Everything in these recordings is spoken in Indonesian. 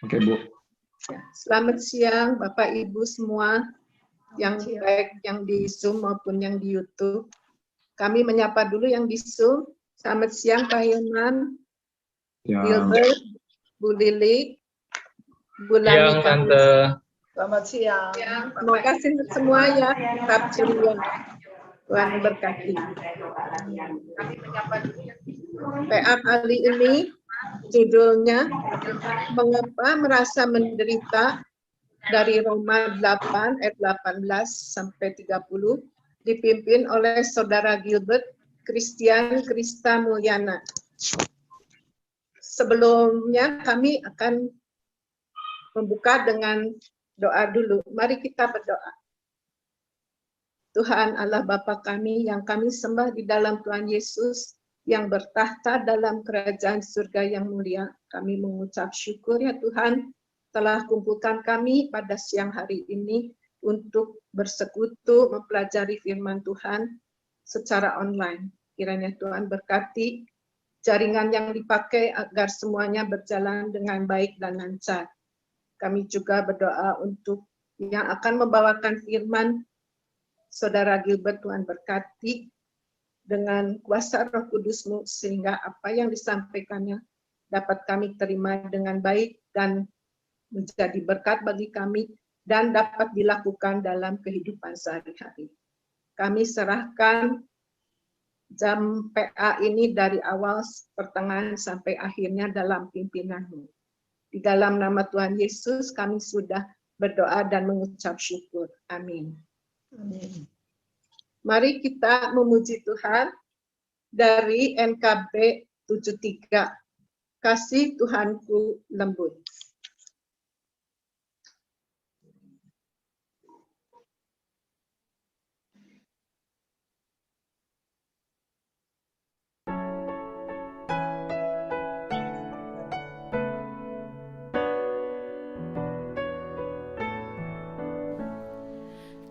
Oke, Bu. Selamat siang Bapak Ibu semua yang baik yang di Zoom maupun yang di YouTube. Kami menyapa dulu yang di Zoom. Selamat siang Pak Hilman, Ya. Gilbert, Bu Lili, Bu Lami. Tante. Selamat siang. Terima kasih semua ya, tetap ceria. Tuhan berkati. Kami menyapa dulu yang di Zoom. PA kali ini judulnya Mengapa Merasa Menderita, dari Roma 8 ayat 18 sampai 30, dipimpin oleh Saudara Gilbert Christian Krista Mulyana. Sebelumnya kami akan membuka dengan doa dulu. Mari kita berdoa. Tuhan Allah Bapa kami yang kami sembah di dalam Tuhan Yesus yang bertahta dalam kerajaan surga yang mulia, kami mengucap syukur ya Tuhan telah kumpulkan kami pada siang hari ini untuk bersekutu mempelajari firman Tuhan secara online. Kiranya Tuhan berkati jaringan yang dipakai agar semuanya berjalan dengan baik dan lancar. Kami juga berdoa untuk yang akan membawakan firman Saudara Gilbert, Tuhan berkati dengan kuasa Roh Kudus-Mu sehingga apa yang disampaikannya dapat kami terima dengan baik dan menjadi berkat bagi kami dan dapat dilakukan dalam kehidupan sehari-hari. Kami serahkan jam PA ini dari awal pertengahan sampai akhirnya dalam pimpinan-Mu. Di dalam nama Tuhan Yesus kami sudah berdoa dan mengucap syukur. Amin. Amin. Mari kita memuji Tuhan dari NKB 73. Kasih Tuhanku lembut.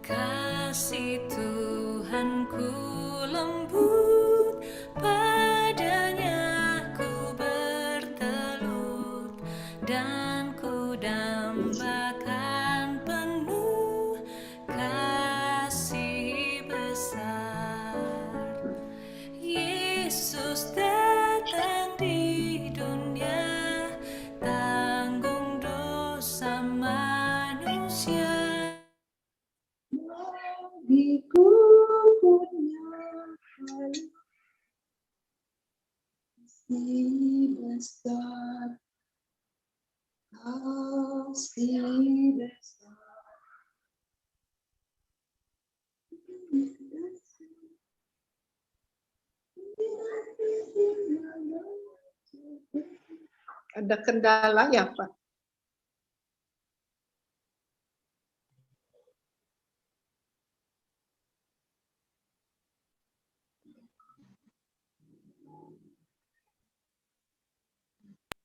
Kasih Tuhanku lembut, padanya ku bertelur dan ku dambakan penuh kasih besar. Yesus datang di dunia, tanggung dosa manusia. Dikuburnya kasih besar, kasih besar. Ada kendala ya Pak?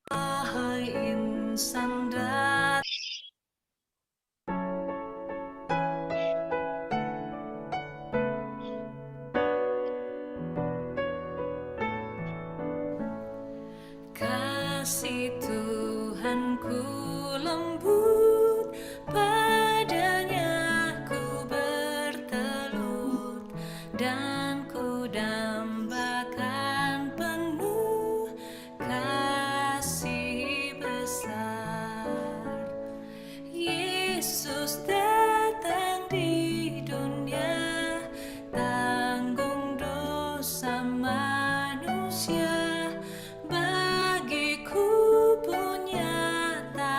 Hai insan dan kasih Tuhanku lembut, padanya ku bertelur dan ku dambakan penuh kasih besar. Yesus datang di dunia, tanggung dosa manusia. Bagiku pun nyata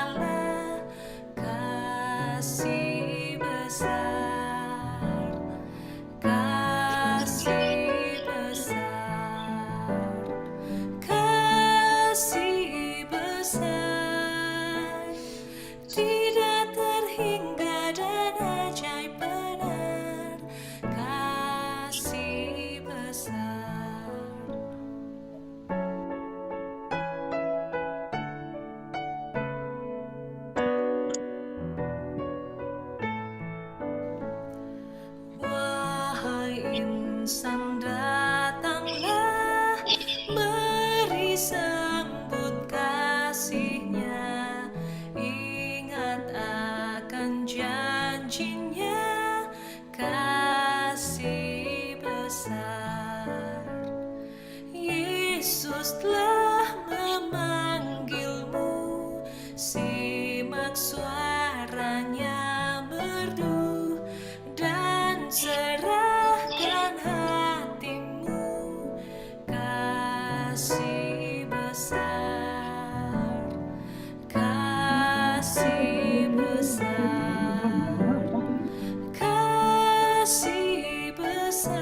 kasih besar,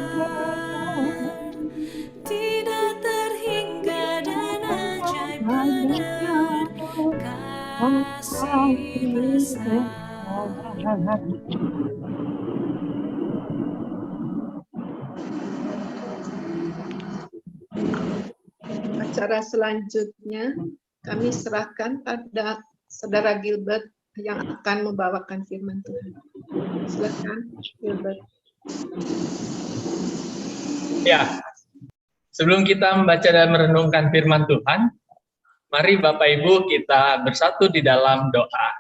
tidak terhingga dan ajaib benar, kasih besar. Acara selanjutnya kami serahkan pada Saudara Gilbert yang akan membawakan firman Tuhan. Silakan, Gilbert. Ya, sebelum kita membaca dan merenungkan firman Tuhan, mari Bapak Ibu kita bersatu di dalam doa.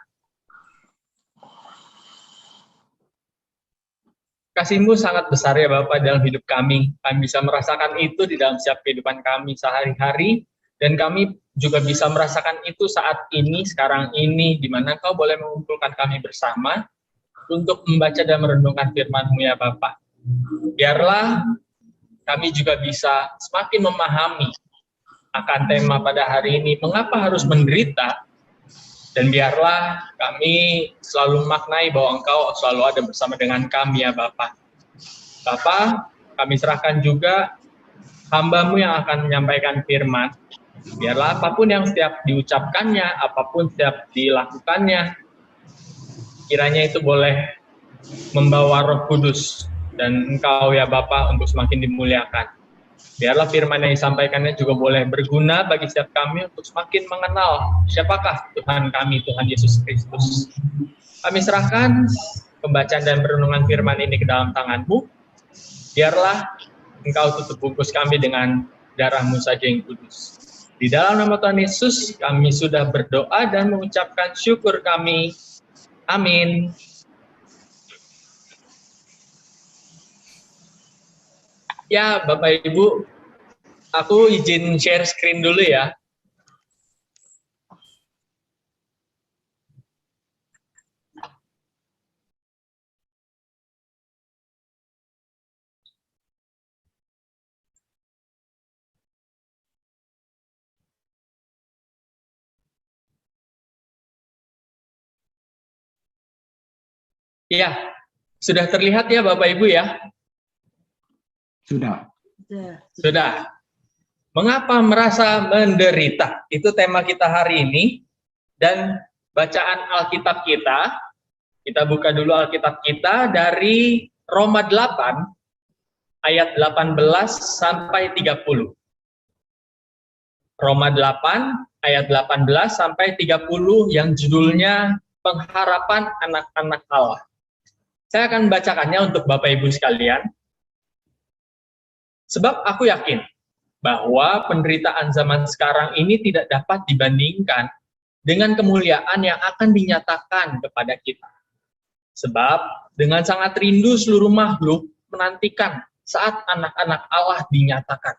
Kasih-Mu sangat besar ya Bapak dalam hidup kami. Kami bisa merasakan itu di dalam setiap kehidupan kami sehari-hari, dan kami juga bisa merasakan itu saat ini, sekarang ini, di mana Engkau boleh mengumpulkan kami bersama untuk membaca dan merenungkan firman-Mu ya Bapak. Biarlah kami juga bisa semakin memahami akan tema pada hari ini, mengapa harus menderita, dan biarlah kami selalu maknai bahwa Engkau selalu ada bersama dengan kami ya Bapak. Bapak, kami serahkan juga hamba-Mu yang akan menyampaikan firman. Biarlah apapun yang setiap diucapkannya, apapun setiap dilakukannya, kiranya itu boleh membawa Roh Kudus dan Engkau ya Bapak untuk semakin dimuliakan. Biarlah firman yang disampaikannya juga boleh berguna bagi setiap kami untuk semakin mengenal siapakah Tuhan kami, Tuhan Yesus Kristus. Kami serahkan pembacaan dan perenungan firman ini ke dalam tangan-Mu. Biarlah Engkau tutup bungkus kami dengan darah-Mu saja yang kudus. Di dalam nama Tuhan Yesus kami sudah berdoa dan mengucapkan syukur kami. Amin. Ya, Bapak Ibu, aku izin share screen dulu ya. Ya, sudah terlihat ya Bapak Ibu ya? Sudah. Sudah. Mengapa merasa menderita? Itu tema kita hari ini. Dan bacaan Alkitab kita buka dulu Alkitab kita dari Roma 8, ayat 18 sampai 30. Roma 8, ayat 18 sampai 30 yang judulnya Pengharapan Anak-anak Allah. Saya akan bacakannya untuk Bapak Ibu sekalian. Sebab aku yakin bahwa penderitaan zaman sekarang ini tidak dapat dibandingkan dengan kemuliaan yang akan dinyatakan kepada kita. Sebab dengan sangat rindu seluruh makhluk menantikan saat anak-anak Allah dinyatakan.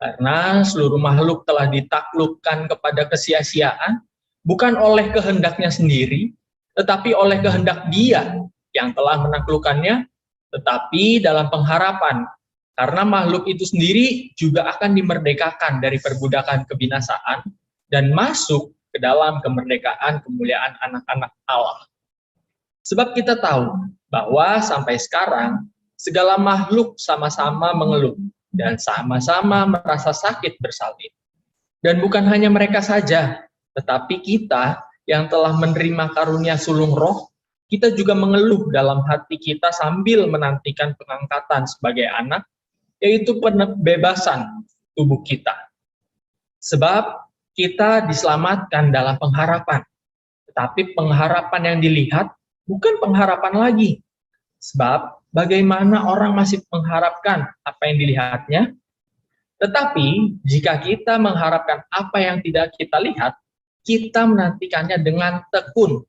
Karena seluruh makhluk telah ditaklukkan kepada kesia-siaan, bukan oleh kehendaknya sendiri, tetapi oleh kehendak Dia yang telah menaklukkannya, tetapi dalam pengharapan, karena makhluk itu sendiri juga akan dimerdekakan dari perbudakan kebinasaan dan masuk ke dalam kemerdekaan kemuliaan anak-anak Allah. Sebab kita tahu bahwa sampai sekarang segala makhluk sama-sama mengeluh dan sama-sama merasa sakit bersalin. Dan bukan hanya mereka saja, tetapi kita yang telah menerima karunia sulung roh, kita juga mengeluh dalam hati kita sambil menantikan pengangkatan sebagai anak, yaitu pembebasan tubuh kita. Sebab kita diselamatkan dalam pengharapan, tetapi pengharapan yang dilihat bukan pengharapan lagi. Sebab bagaimana orang masih mengharapkan apa yang dilihatnya, tetapi jika kita mengharapkan apa yang tidak kita lihat, kita menantikannya dengan tekun.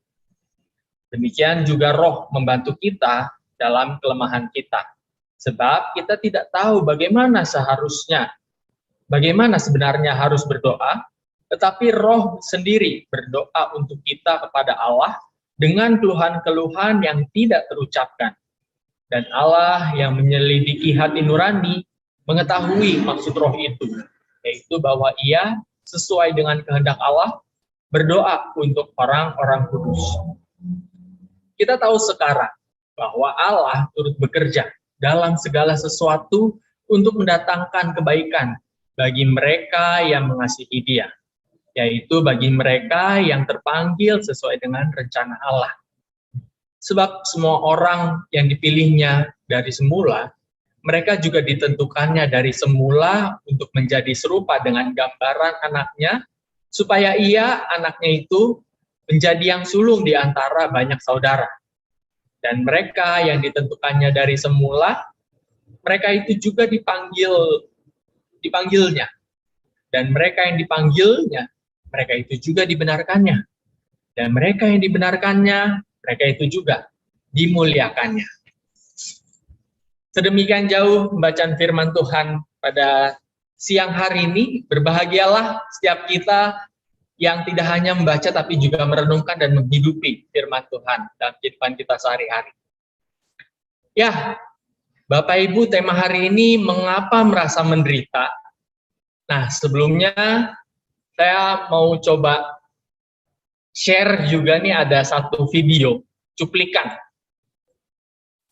Demikian juga Roh membantu kita dalam kelemahan kita. Sebab kita tidak tahu bagaimana sebenarnya harus berdoa, tetapi Roh sendiri berdoa untuk kita kepada Allah dengan keluhan-keluhan yang tidak terucapkan. Dan Allah yang menyelidiki hati nurani mengetahui maksud Roh itu, yaitu bahwa Ia sesuai dengan kehendak Allah berdoa untuk orang-orang kudus. Kita tahu sekarang bahwa Allah turut bekerja dalam segala sesuatu untuk mendatangkan kebaikan bagi mereka yang mengasihi Dia, yaitu bagi mereka yang terpanggil sesuai dengan rencana Allah. Sebab semua orang yang dipilihnya dari semula, mereka juga ditentukannya dari semula untuk menjadi serupa dengan gambaran anaknya, supaya ia, anaknya itu, menjadi yang sulung di antara banyak saudara. Dan mereka yang ditentukannya dari semula, mereka itu juga dipanggilnya. Dan mereka yang dipanggilnya, mereka itu juga dibenarkannya. Dan mereka yang dibenarkannya, mereka itu juga dimuliakannya. Sedemikian jauh pembacaan firman Tuhan pada siang hari ini. Berbahagialah setiap kita yang tidak hanya membaca tapi juga merenungkan dan menghidupi firman Tuhan dalam kehidupan kita sehari-hari. Ya, Bapak Ibu, tema hari ini mengapa merasa menderita. Nah, sebelumnya saya mau coba share juga nih, ada satu video cuplikan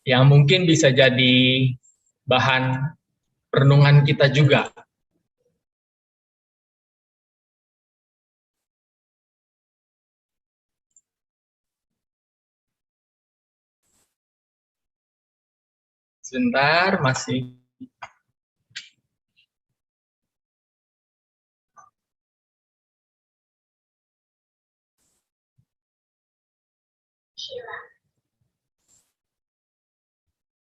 yang mungkin bisa jadi bahan renungan kita juga. Sebentar, masih.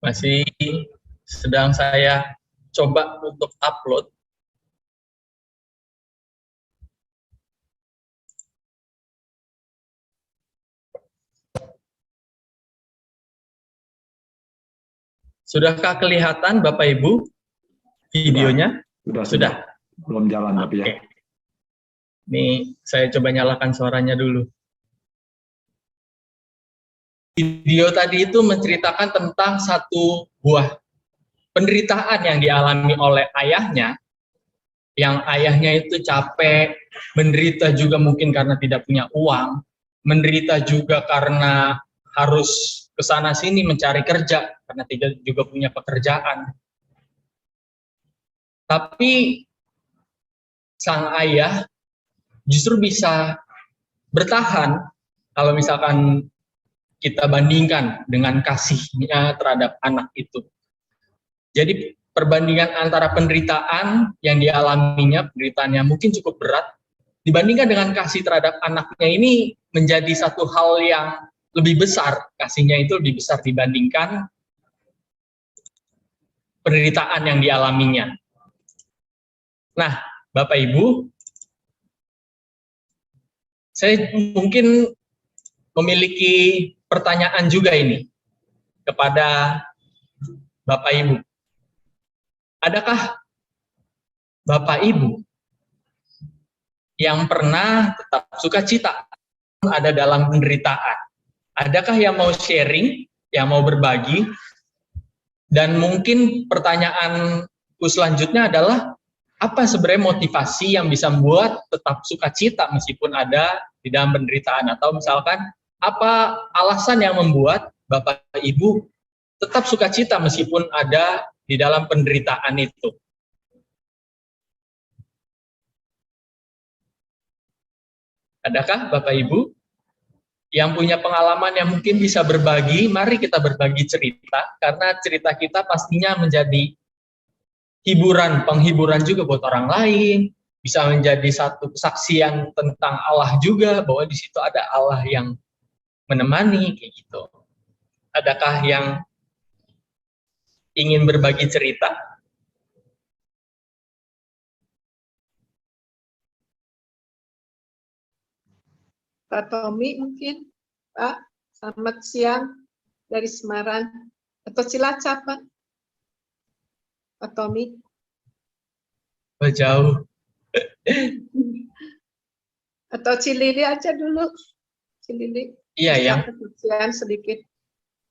Masih sedang saya coba untuk upload. Sudahkah kelihatan Bapak Ibu videonya? Sudah. Belum jalan tapi ya. Ini saya coba nyalakan suaranya dulu. Video tadi itu menceritakan tentang satu buah penderitaan yang dialami oleh ayahnya, yang ayahnya itu capek, menderita juga mungkin karena tidak punya uang, menderita juga karena harus ke sana sini mencari kerja karena tidak juga punya pekerjaan. Tapi sang ayah justru bisa bertahan kalau misalkan kita bandingkan dengan kasihnya terhadap anak itu. Jadi perbandingan antara penderitaan yang dialaminya, penderitaannya mungkin cukup berat, dibandingkan dengan kasih terhadap anaknya ini menjadi satu hal yang lebih besar, kasihnya itu lebih besar dibandingkan penderitaan yang dialaminya. Nah, Bapak Ibu, saya mungkin memiliki pertanyaan juga ini kepada Bapak Ibu. Adakah Bapak Ibu yang pernah tetap sukacita ada dalam penderitaan? Adakah yang mau sharing, yang mau berbagi? Dan mungkin pertanyaanku selanjutnya adalah, apa sebenarnya motivasi yang bisa membuat tetap sukacita meskipun ada di dalam penderitaan? Atau misalkan, apa alasan yang membuat Bapak Ibu tetap sukacita meskipun ada di dalam penderitaan itu? Adakah Bapak Ibu yang punya pengalaman yang mungkin bisa berbagi? Mari kita berbagi cerita, karena cerita kita pastinya menjadi hiburan, penghiburan juga buat orang lain, bisa menjadi satu kesaksian tentang Allah juga, bahwa di situ ada Allah yang menemani, kayak gitu. Adakah yang ingin berbagi cerita? Pak Tommy mungkin, Pak, selamat siang dari Semarang, atau Cilacap, Pak? Pak Tommy. Oh, jauh. Atau Cilili aja dulu, Cilili. Iya ya. Kesaksian sedikit.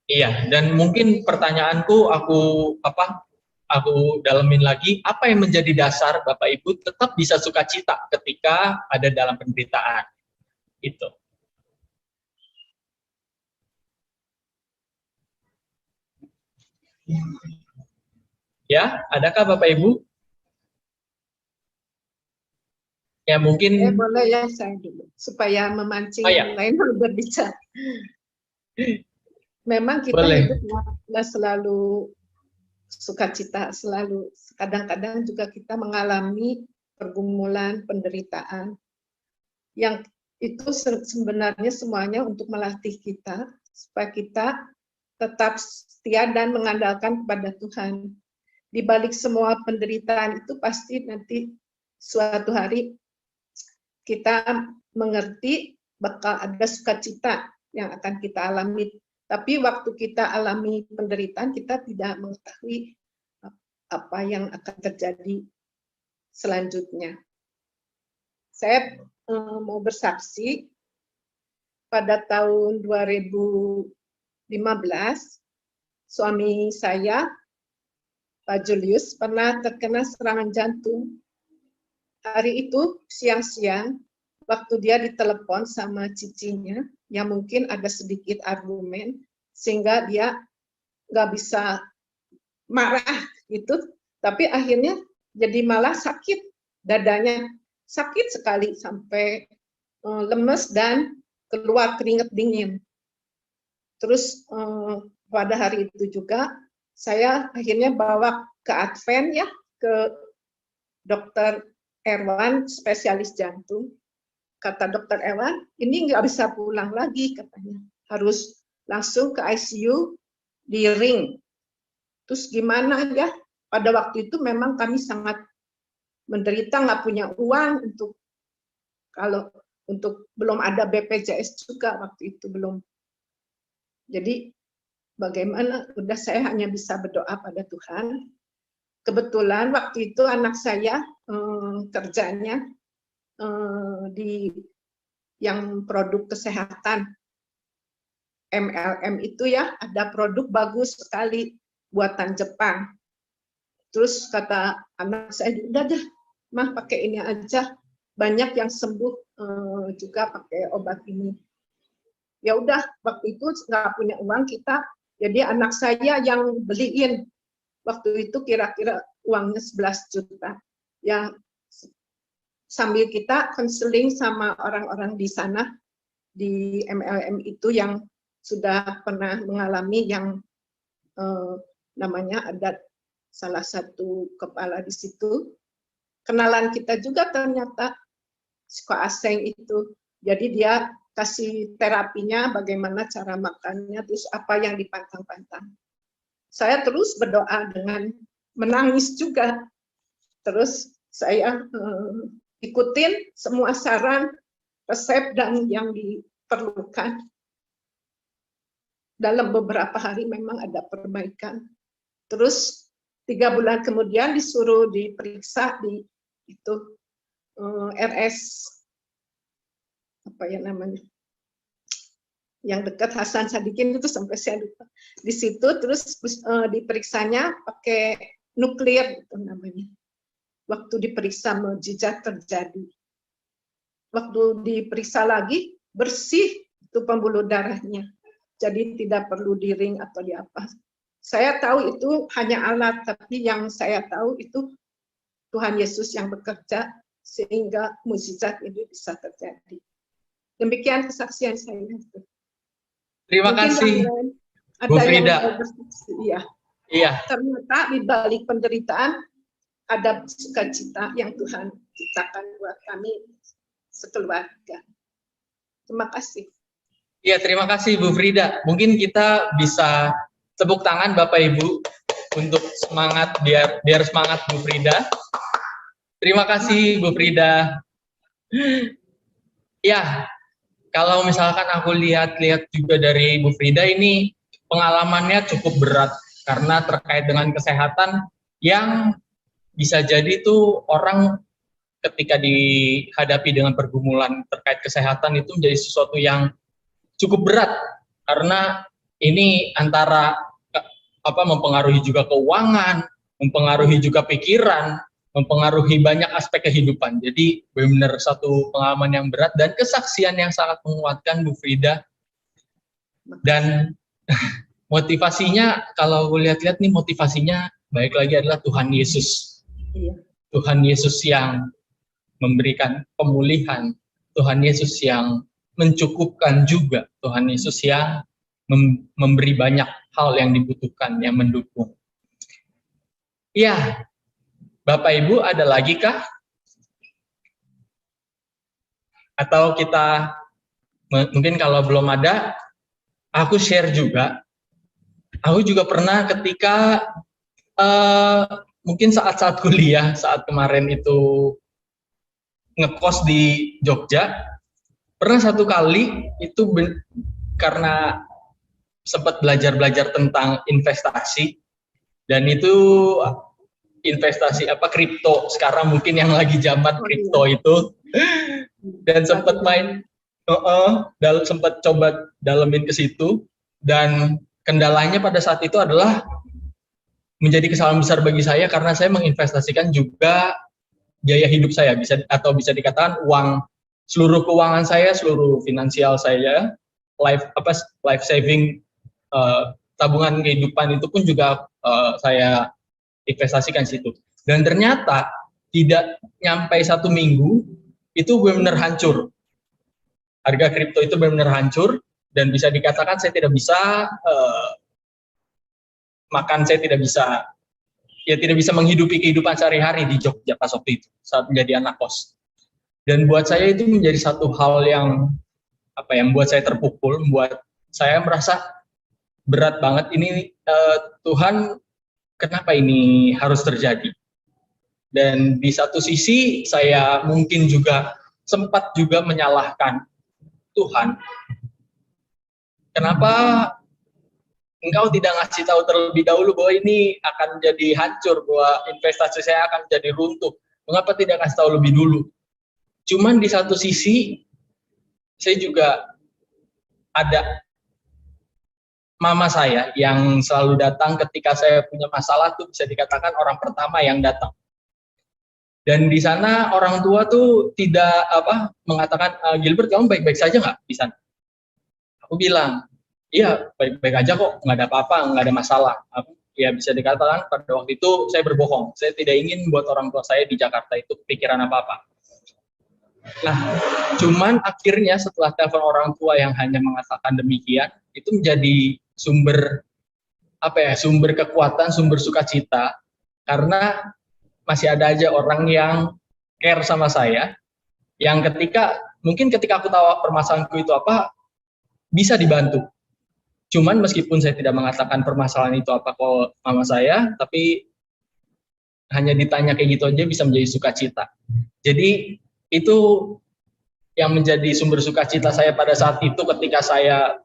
Iya, dan mungkin pertanyaanku aku dalemin lagi, apa yang menjadi dasar Bapak Ibu tetap bisa sukacita ketika ada dalam penderitaan? Itu. Ya, adakah Bapak Ibu? Ya mungkin. Boleh ya saya dulu supaya memancing Oh, ya. yang lain berbicara. Memang kita Boleh. hidup nggak selalu sukacita, selalu kadang-kadang juga kita mengalami pergumulan, penderitaan yang itu sebenarnya semuanya untuk melatih kita supaya kita tetap setia dan mengandalkan kepada Tuhan. Di balik semua penderitaan itu pasti nanti suatu hari kita mengerti bakal ada sukacita yang akan kita alami. Tapi waktu kita alami penderitaan, kita tidak mengetahui apa yang akan terjadi selanjutnya. Saya mau bersaksi pada tahun 2015, suami saya, Pak Julius, pernah terkena serangan jantung. Hari itu siang-siang, waktu dia ditelepon sama cicinya, yang mungkin ada sedikit argumen, sehingga dia nggak bisa marah gitu, tapi akhirnya jadi malah sakit, dadanya sakit sekali sampai lemes dan keluar keringat dingin. Terus pada hari itu juga saya akhirnya bawa ke Advent ya, ke dokter Erwan, spesialis jantung. Kata dokter Erwan, ini nggak bisa pulang lagi katanya, harus langsung ke ICU di ring. Terus gimana ya? Pada waktu itu memang kami sangat menderita, nggak punya uang untuk belum ada BPJS juga waktu itu belum. Jadi bagaimana? Udah saya hanya bisa berdoa pada Tuhan. Kebetulan waktu itu anak saya kerjanya di yang produk kesehatan MLM itu ya, ada produk bagus sekali buatan Jepang. Terus kata anak saya, udah deh mah pakai ini aja, banyak yang sembuh juga pakai obat ini. Ya udah, waktu itu nggak punya uang kita, jadi anak saya yang beliin. Waktu itu kira-kira uangnya 11 juta. Ya sambil kita konseling sama orang-orang di sana, di MLM itu yang sudah pernah mengalami yang namanya ada salah satu kepala di situ. Kenalan kita juga ternyata Ko Aseng itu. Jadi dia kasih terapinya, bagaimana cara makannya, terus apa yang dipantang-pantang. Saya terus berdoa dengan menangis juga. Terus saya ikutin semua saran, resep, dan yang diperlukan. Dalam beberapa hari memang ada perbaikan. Terus 3 bulan kemudian disuruh diperiksa di itu RS apa ya namanya, yang dekat Hasan Sadikin itu, sampai saya lupa. Di situ terus diperiksanya pakai nuklir itu namanya. Waktu diperiksa mukjizat terjadi. Waktu diperiksa lagi bersih itu pembuluh darahnya. Jadi tidak perlu di ring atau di apa. Saya tahu itu hanya alat, tapi yang saya tahu itu Tuhan Yesus yang bekerja sehingga mukjizat ini bisa terjadi. Demikian kesaksian saya. Terima kasih, Bu Frida. Iya. Iya. Ternyata di balik penderitaan ada sukacita yang Tuhan ciptakan buat kami sekeluarga. Terima kasih. Iya, terima kasih Bu Frida. Mungkin kita bisa tepuk tangan Bapak Ibu untuk semangat, biar semangat Bu Frida. Terima kasih Bu Frida. Ya, kalau misalkan aku lihat-lihat juga dari Bu Frida ini pengalamannya cukup berat karena terkait dengan kesehatan yang bisa jadi itu orang ketika dihadapi dengan pergumulan terkait kesehatan itu menjadi sesuatu yang cukup berat karena ini antara mempengaruhi juga keuangan, mempengaruhi juga pikiran, mempengaruhi banyak aspek kehidupan. Jadi benar-benar satu pengalaman yang berat dan kesaksian yang sangat menguatkan Bu Frida. Dan motivasinya kalau lihat-lihat nih, motivasinya baik lagi adalah Tuhan Yesus. Iya. Tuhan Yesus yang memberikan pemulihan, Tuhan Yesus yang mencukupkan juga, Tuhan Yesus yang memberi banyak hal yang dibutuhkan, yang mendukung. Iya, Bapak Ibu ada lagi kah? Atau kita, mungkin kalau belum ada, aku share juga. Aku juga pernah ketika, mungkin saat-saat kuliah, saat kemarin itu ngekos di Jogja, pernah satu kali itu karena sempat belajar-belajar tentang investasi, dan itu investasi kripto, sekarang mungkin yang lagi zaman kripto itu, dan sempat sempat coba dalemin ke situ, dan kendalanya pada saat itu adalah menjadi kesalahan besar bagi saya karena saya menginvestasikan juga biaya hidup saya, bisa dikatakan seluruh keuangan saya, seluruh finansial saya, life saving, tabungan kehidupan itu pun juga saya investasikan situ. Dan ternyata tidak nyampe 1 minggu itu benar-benar hancur. Harga kripto itu benar-benar hancur, dan bisa dikatakan saya tidak bisa makan, saya tidak bisa menghidupi kehidupan sehari-hari di Jogja pas waktu itu saat menjadi anak kos. Dan buat saya itu menjadi satu hal yang membuat saya terpukul, membuat saya merasa berat banget ini, Tuhan, kenapa ini harus terjadi? Dan di satu sisi saya mungkin juga sempat juga menyalahkan Tuhan. Kenapa Engkau tidak ngasih tahu terlebih dahulu bahwa ini akan jadi hancur, bahwa investasi saya akan jadi runtuh? Mengapa tidak kasih tahu lebih dulu? Cuman di satu sisi saya juga ada mama saya yang selalu datang ketika saya punya masalah, tuh bisa dikatakan orang pertama yang datang. Dan di sana orang tua tuh tidak mengatakan, Gilbert, kamu baik-baik saja nggak di sana? Aku bilang, iya baik-baik aja kok, nggak ada apa-apa, nggak ada masalah. Ya bisa dikatakan pada waktu itu saya berbohong. Saya tidak ingin buat orang tua saya di Jakarta itu pikiran apa-apa. Nah, cuman akhirnya setelah telepon orang tua yang hanya mengatakan demikian, itu menjadi sumber kekuatan, sumber sukacita, karena masih ada aja orang yang care sama saya, yang mungkin ketika aku tahu permasalahanku itu apa, bisa dibantu. Cuman meskipun saya tidak mengatakan permasalahan itu apa ke mama saya, tapi hanya ditanya kayak gitu aja bisa menjadi sukacita. Jadi itu yang menjadi sumber sukacita saya pada saat itu, ketika saya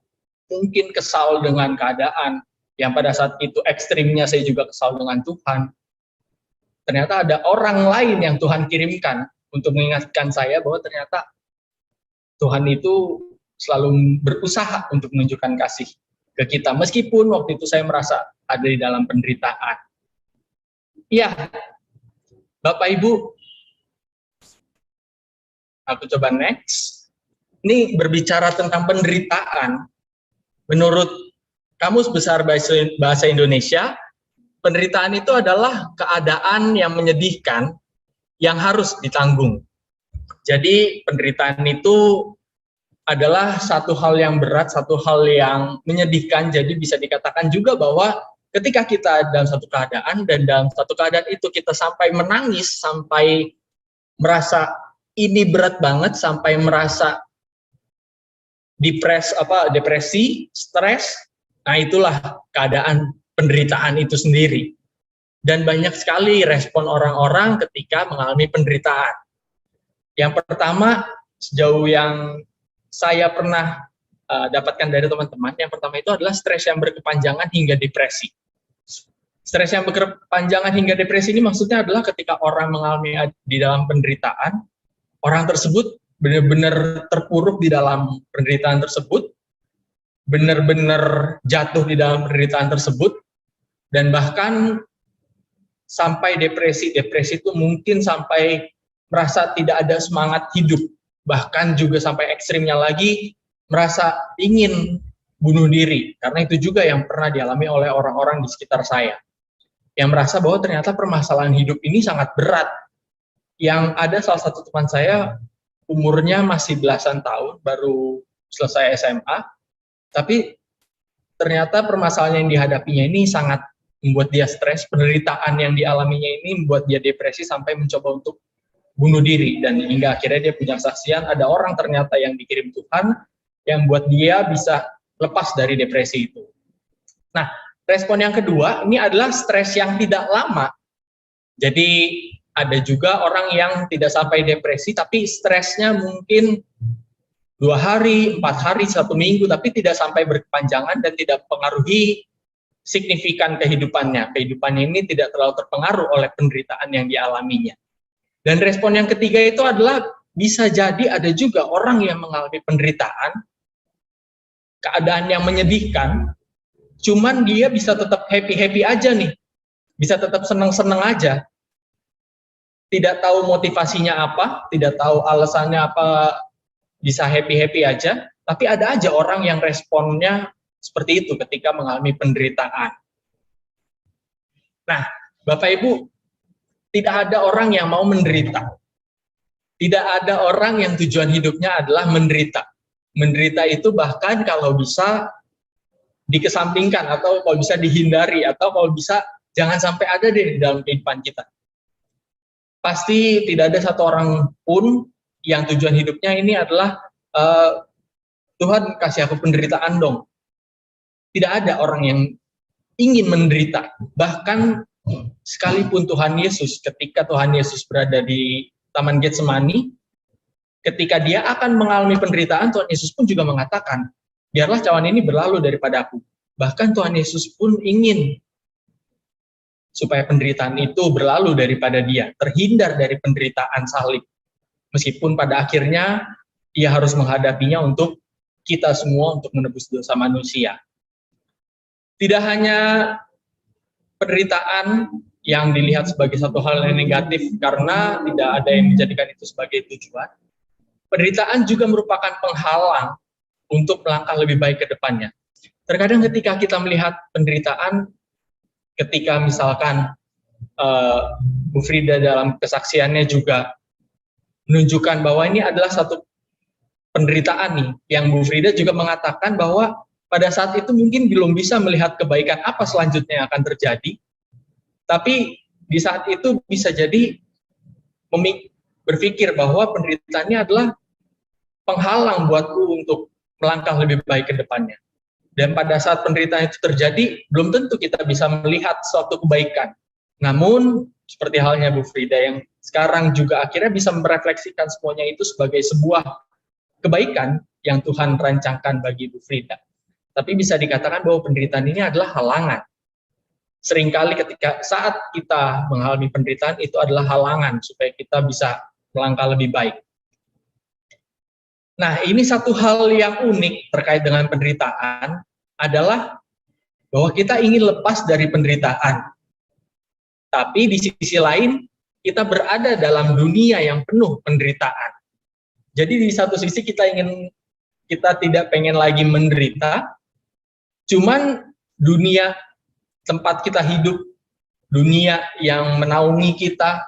mungkin kesal dengan keadaan, yang pada saat itu ekstrimnya saya juga kesal dengan Tuhan. Ternyata ada orang lain yang Tuhan kirimkan untuk mengingatkan saya bahwa ternyata Tuhan itu selalu berusaha untuk menunjukkan kasih ke kita, meskipun waktu itu saya merasa ada di dalam penderitaan. Iya, Bapak Ibu, aku coba next. Ini berbicara tentang penderitaan. Menurut Kamus Besar Bahasa Indonesia, penderitaan itu adalah keadaan yang menyedihkan yang harus ditanggung. Jadi penderitaan itu adalah satu hal yang berat, satu hal yang menyedihkan. Jadi bisa dikatakan juga bahwa ketika kita dalam satu keadaan, dan dalam satu keadaan itu kita sampai menangis, sampai merasa ini berat banget, sampai merasa depresi, stres, nah itulah keadaan penderitaan itu sendiri. Dan banyak sekali respon orang-orang ketika mengalami penderitaan. Yang pertama, sejauh yang saya pernah dapatkan dari teman-teman, yang pertama itu adalah stres yang berkepanjangan hingga depresi. Stres yang berkepanjangan hingga depresi ini maksudnya adalah ketika orang mengalami di dalam penderitaan, orang tersebut benar-benar terpuruk di dalam penderitaan tersebut, benar-benar jatuh di dalam penderitaan tersebut, dan bahkan sampai depresi. Depresi itu mungkin sampai merasa tidak ada semangat hidup, bahkan juga sampai ekstrimnya lagi merasa ingin bunuh diri, karena itu juga yang pernah dialami oleh orang-orang di sekitar saya, yang merasa bahwa ternyata permasalahan hidup ini sangat berat. Yang ada salah satu teman saya, umurnya masih belasan tahun, baru selesai SMA, tapi ternyata permasalahan yang dihadapinya ini sangat membuat dia stres, penderitaan yang dialaminya ini membuat dia depresi sampai mencoba untuk bunuh diri, dan hingga akhirnya dia punya kesaksian, ada orang ternyata yang dikirim Tuhan, yang buat dia bisa lepas dari depresi itu. Nah, respon yang kedua, ini adalah stres yang tidak lama. Jadi, ada juga orang yang tidak sampai depresi, tapi stresnya mungkin 2 hari, 4 hari, 1 minggu, tapi tidak sampai berkepanjangan dan tidak mempengaruhi signifikan kehidupannya. Kehidupannya ini tidak terlalu terpengaruh oleh penderitaan yang dialaminya. Dan respon yang ketiga itu adalah bisa jadi ada juga orang yang mengalami penderitaan, keadaan yang menyedihkan, cuman dia bisa tetap happy-happy aja nih, bisa tetap senang-senang aja. Tidak tahu motivasinya apa, tidak tahu alasannya apa, bisa happy-happy aja, tapi ada aja orang yang responnya seperti itu ketika mengalami penderitaan. Nah, Bapak Ibu, tidak ada orang yang mau menderita. Tidak ada orang yang tujuan hidupnya adalah menderita. Menderita itu bahkan kalau bisa dikesampingkan, atau kalau bisa dihindari, atau kalau bisa jangan sampai ada deh di dalam kehidupan kita. Pasti tidak ada satu orang pun yang tujuan hidupnya ini adalah Tuhan kasih aku penderitaan dong. Tidak ada orang yang ingin menderita. Bahkan sekalipun Tuhan Yesus, ketika Tuhan Yesus berada di Taman Getsemani, ketika dia akan mengalami penderitaan, Tuhan Yesus pun juga mengatakan, biarlah cawan ini berlalu daripada aku. Bahkan Tuhan Yesus pun ingin supaya penderitaan itu berlalu daripada dia, terhindar dari penderitaan salib. Meskipun pada akhirnya ia harus menghadapinya untuk kita semua, untuk menebus dosa manusia. Tidak hanya penderitaan yang dilihat sebagai satu hal yang negatif karena tidak ada yang menjadikan itu sebagai tujuan. Penderitaan juga merupakan penghalang untuk melangkah lebih baik ke depannya. Terkadang ketika kita melihat penderitaan, ketika misalkan Bu Frida dalam kesaksiannya juga menunjukkan bahwa ini adalah satu penderitaan nih, yang Bu Frida juga mengatakan bahwa pada saat itu mungkin belum bisa melihat kebaikan apa selanjutnya yang akan terjadi, tapi di saat itu bisa jadi berpikir bahwa penderitaannya adalah penghalang buatku untuk melangkah lebih baik ke depannya. Dan pada saat penderitaan itu terjadi, belum tentu kita bisa melihat suatu kebaikan. Namun, seperti halnya Bu Frida yang sekarang juga akhirnya bisa merefleksikan semuanya itu sebagai sebuah kebaikan yang Tuhan rancangkan bagi Bu Frida. Tapi bisa dikatakan bahwa penderitaan ini adalah halangan. Seringkali ketika saat kita mengalami penderitaan, itu adalah halangan supaya kita bisa melangkah lebih baik. Nah, ini satu hal yang unik terkait dengan penderitaan adalah bahwa kita ingin lepas dari penderitaan. Tapi di sisi lain, kita berada dalam dunia yang penuh penderitaan. Jadi di satu sisi kita tidak pengen lagi menderita, cuman dunia tempat kita hidup, dunia yang menaungi kita,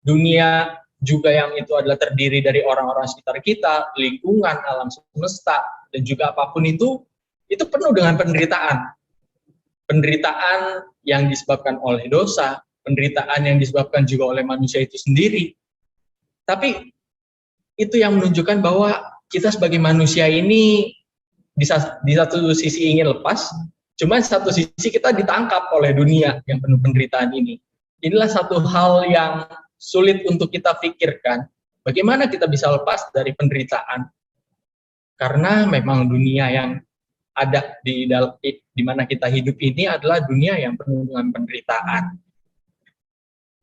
dunia juga yang itu adalah terdiri dari orang-orang sekitar kita, lingkungan, alam semesta, dan juga apapun itu penuh dengan penderitaan. Penderitaan yang disebabkan oleh dosa, penderitaan yang disebabkan juga oleh manusia itu sendiri. Tapi itu yang menunjukkan bahwa kita sebagai manusia ini di satu sisi ingin lepas, cuma di satu sisi kita ditangkap oleh dunia yang penuh penderitaan ini. Inilah satu hal yang sulit untuk kita pikirkan, bagaimana kita bisa lepas dari penderitaan. Karena memang dunia yang ada di mana kita hidup ini adalah dunia yang penuh dengan penderitaan.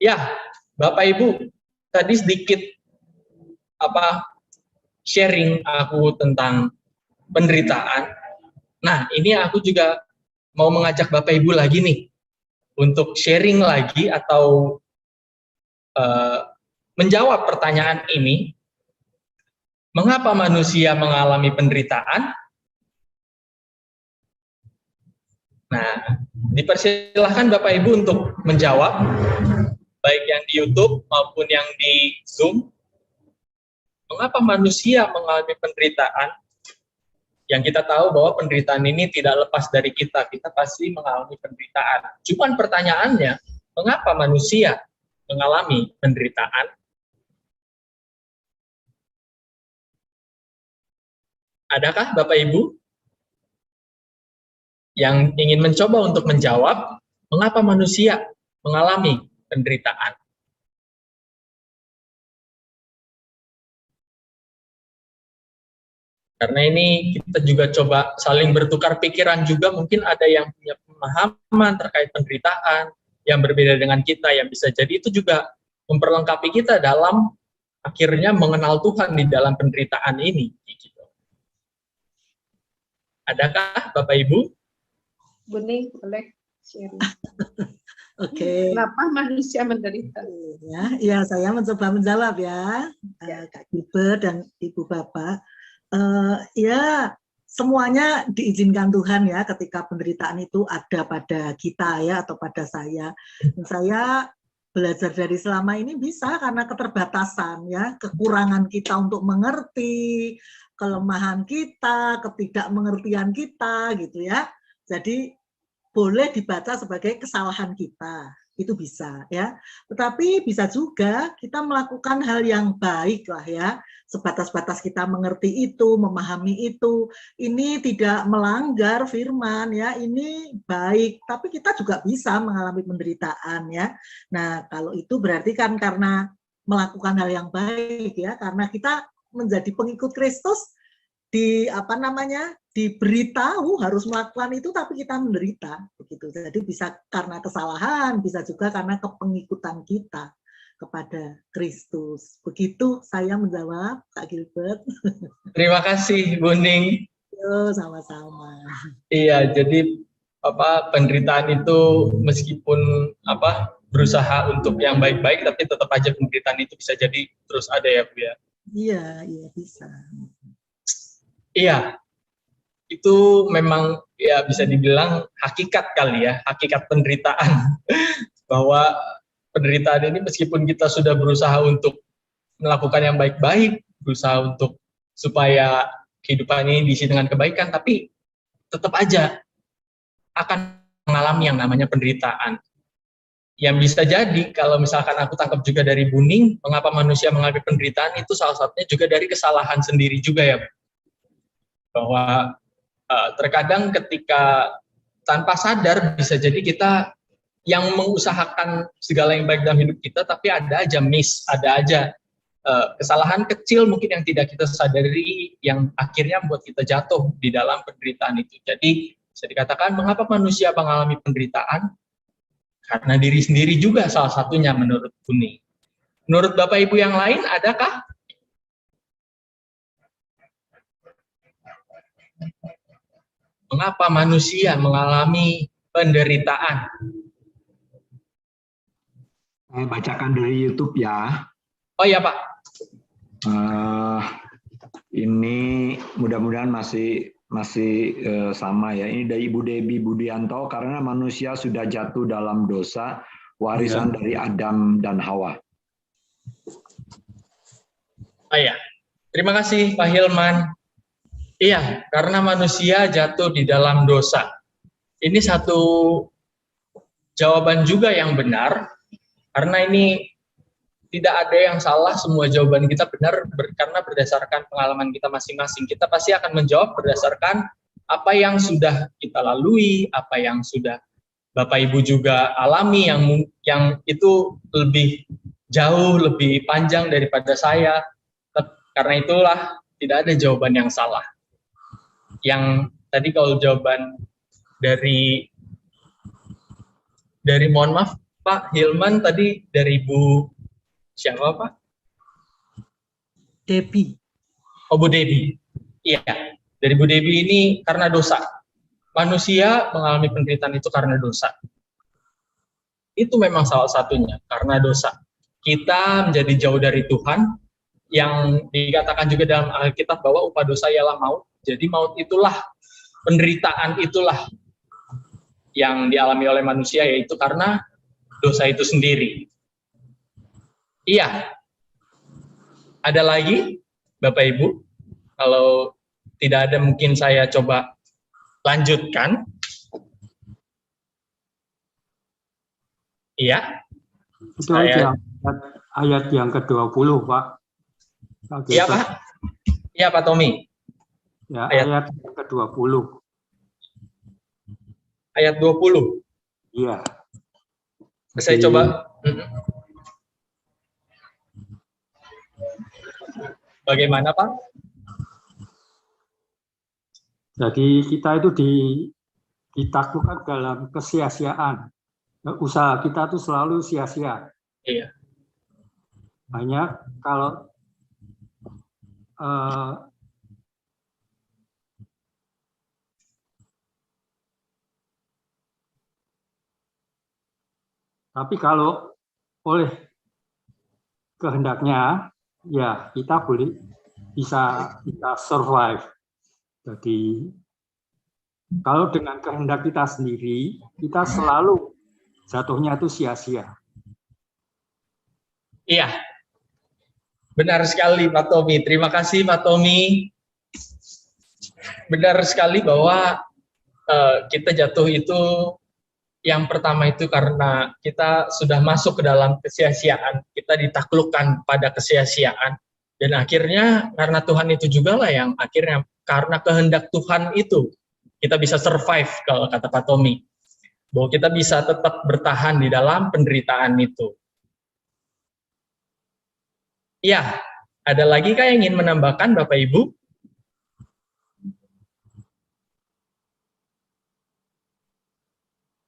Ya, Bapak Ibu, tadi sedikit sharing aku tentang penderitaan. Nah, ini aku juga mau mengajak Bapak Ibu lagi nih untuk sharing lagi atau menjawab pertanyaan ini, mengapa manusia mengalami penderitaan? Nah, dipersilahkan Bapak Ibu untuk menjawab, baik yang di YouTube maupun yang di Zoom. Mengapa manusia mengalami penderitaan? Yang kita tahu bahwa penderitaan ini tidak lepas dari kita pasti mengalami penderitaan. Cuman pertanyaannya, mengapa manusia mengalami penderitaan? Adakah Bapak Ibu yang ingin mencoba untuk menjawab, mengapa manusia mengalami penderitaan? Karena ini kita juga coba saling bertukar pikiran juga, mungkin ada yang punya pemahaman terkait penderitaan yang berbeda dengan kita, yang bisa jadi itu juga memperlengkapi kita dalam akhirnya mengenal Tuhan di dalam penderitaan ini. Gitu. Adakah Bapak Ibu? Buning, boleh sharing. Oke. Kenapa manusia menderita? Ya, saya mencoba menjawab ya, Kak Gilbert dan Ibu Bapak. Ya, semuanya diizinkan Tuhan ya ketika penderitaan itu ada pada kita ya atau pada saya. Dan saya belajar dari selama ini bisa karena keterbatasan ya, kekurangan kita untuk mengerti, kelemahan kita, ketidakmengertian kita gitu ya. Jadi boleh dibaca sebagai kesalahan kita. Itu bisa ya. Tetapi bisa juga kita melakukan hal yang baik lah ya. Sebatas-batas kita mengerti itu, memahami itu. Ini tidak melanggar firman ya, ini baik. Tapi kita juga bisa mengalami penderitaan ya. Nah, kalau itu berarti kan karena melakukan hal yang baik ya, karena kita menjadi pengikut Kristus diberitahu harus melakukan itu tapi kita menderita begitu. Jadi bisa karena kesalahan, bisa juga karena kepengikutan kita kepada Kristus. Begitu saya menjawab, Kak Gilbert. Terima kasih Buning. Yo, sama-sama. Iya, jadi penderitaan itu meskipun berusaha untuk yang baik-baik, tapi tetap aja penderitaan itu bisa jadi terus ada ya Bu ya. Iya bisa. Iya, itu memang ya bisa dibilang hakikat kali ya, hakikat penderitaan. Bahwa penderitaan ini meskipun kita sudah berusaha untuk melakukan yang baik-baik, berusaha untuk supaya kehidupan ini diisi dengan kebaikan, tapi tetap aja akan mengalami yang namanya penderitaan. Yang bisa jadi, kalau misalkan aku tangkap juga dari Buning, mengapa manusia mengalami penderitaan, itu salah satunya juga dari kesalahan sendiri juga ya. Bahwa terkadang ketika tanpa sadar bisa jadi kita yang mengusahakan segala yang baik dalam hidup kita, tapi ada aja miss, ada aja kesalahan kecil mungkin yang tidak kita sadari, yang akhirnya membuat kita jatuh di dalam penderitaan itu. Jadi bisa dikatakan mengapa manusia mengalami penderitaan? Karena diri sendiri juga salah satunya menurut Buning. Menurut Bapak Ibu yang lain, adakah? Mengapa manusia mengalami penderitaan? Saya bacakan dari YouTube ya. Oh iya Pak. Ini mudah-mudahan masih sama ya. Ini dari Ibu Debbie Budianto, karena manusia sudah jatuh dalam dosa, warisan dari Adam dan Hawa. Oh iya. Terima kasih Pak Hilman. Iya, karena manusia jatuh di dalam dosa. Ini satu jawaban juga yang benar, karena ini tidak ada yang salah, semua jawaban kita benar karena berdasarkan pengalaman kita masing-masing. Kita pasti akan menjawab berdasarkan apa yang sudah kita lalui, apa yang sudah Bapak Ibu juga alami, yang itu lebih jauh, lebih panjang daripada saya. Karena itulah tidak ada jawaban yang salah. Yang tadi kalau jawaban dari mohon maaf Pak Hilman tadi dari Bu siapa Pak? Debbie. Oh Bu Debbie. Iya, dari Bu Debbie ini karena dosa. Manusia mengalami penderitaan itu karena dosa. Itu memang salah satunya karena dosa. Kita menjadi jauh dari Tuhan, yang dikatakan juga dalam Alkitab bahwa upah dosa ialah maut. Jadi maut itulah, penderitaan itulah yang dialami oleh manusia, yaitu karena dosa itu sendiri. Iya. Ada lagi, Bapak Ibu? Kalau tidak ada, mungkin saya coba lanjutkan. Iya. Itu aja ayat yang ke-20, Pak. Iya, Pak. Iya, Pak Tommy. Ya, ayat yang ke-20. Ayat 20. Iya. Saya coba. Bagaimana, Pak? Jadi kita itu ditaklukkan dalam kesia-siaan. Usaha kita itu selalu sia-sia. Iya. Hanya kalau tapi kalau oleh kehendaknya, ya kita bisa survive. Jadi kalau dengan kehendak kita sendiri, kita selalu jatuhnya itu sia-sia. Iya. Benar sekali, Pak Tommy. Terima kasih, Pak Tommy. Benar sekali bahwa kita jatuh itu yang pertama itu karena kita sudah masuk ke dalam kesia-siaan, kita ditaklukkan pada kesia-siaan, dan akhirnya karena Tuhan itu juga lah yang akhirnya karena kehendak Tuhan itu kita bisa survive, kalau kata Pak Tommy, bahwa kita bisa tetap bertahan di dalam penderitaan itu. Ya, ada lagi kah yang ingin menambahkan, Bapak Ibu?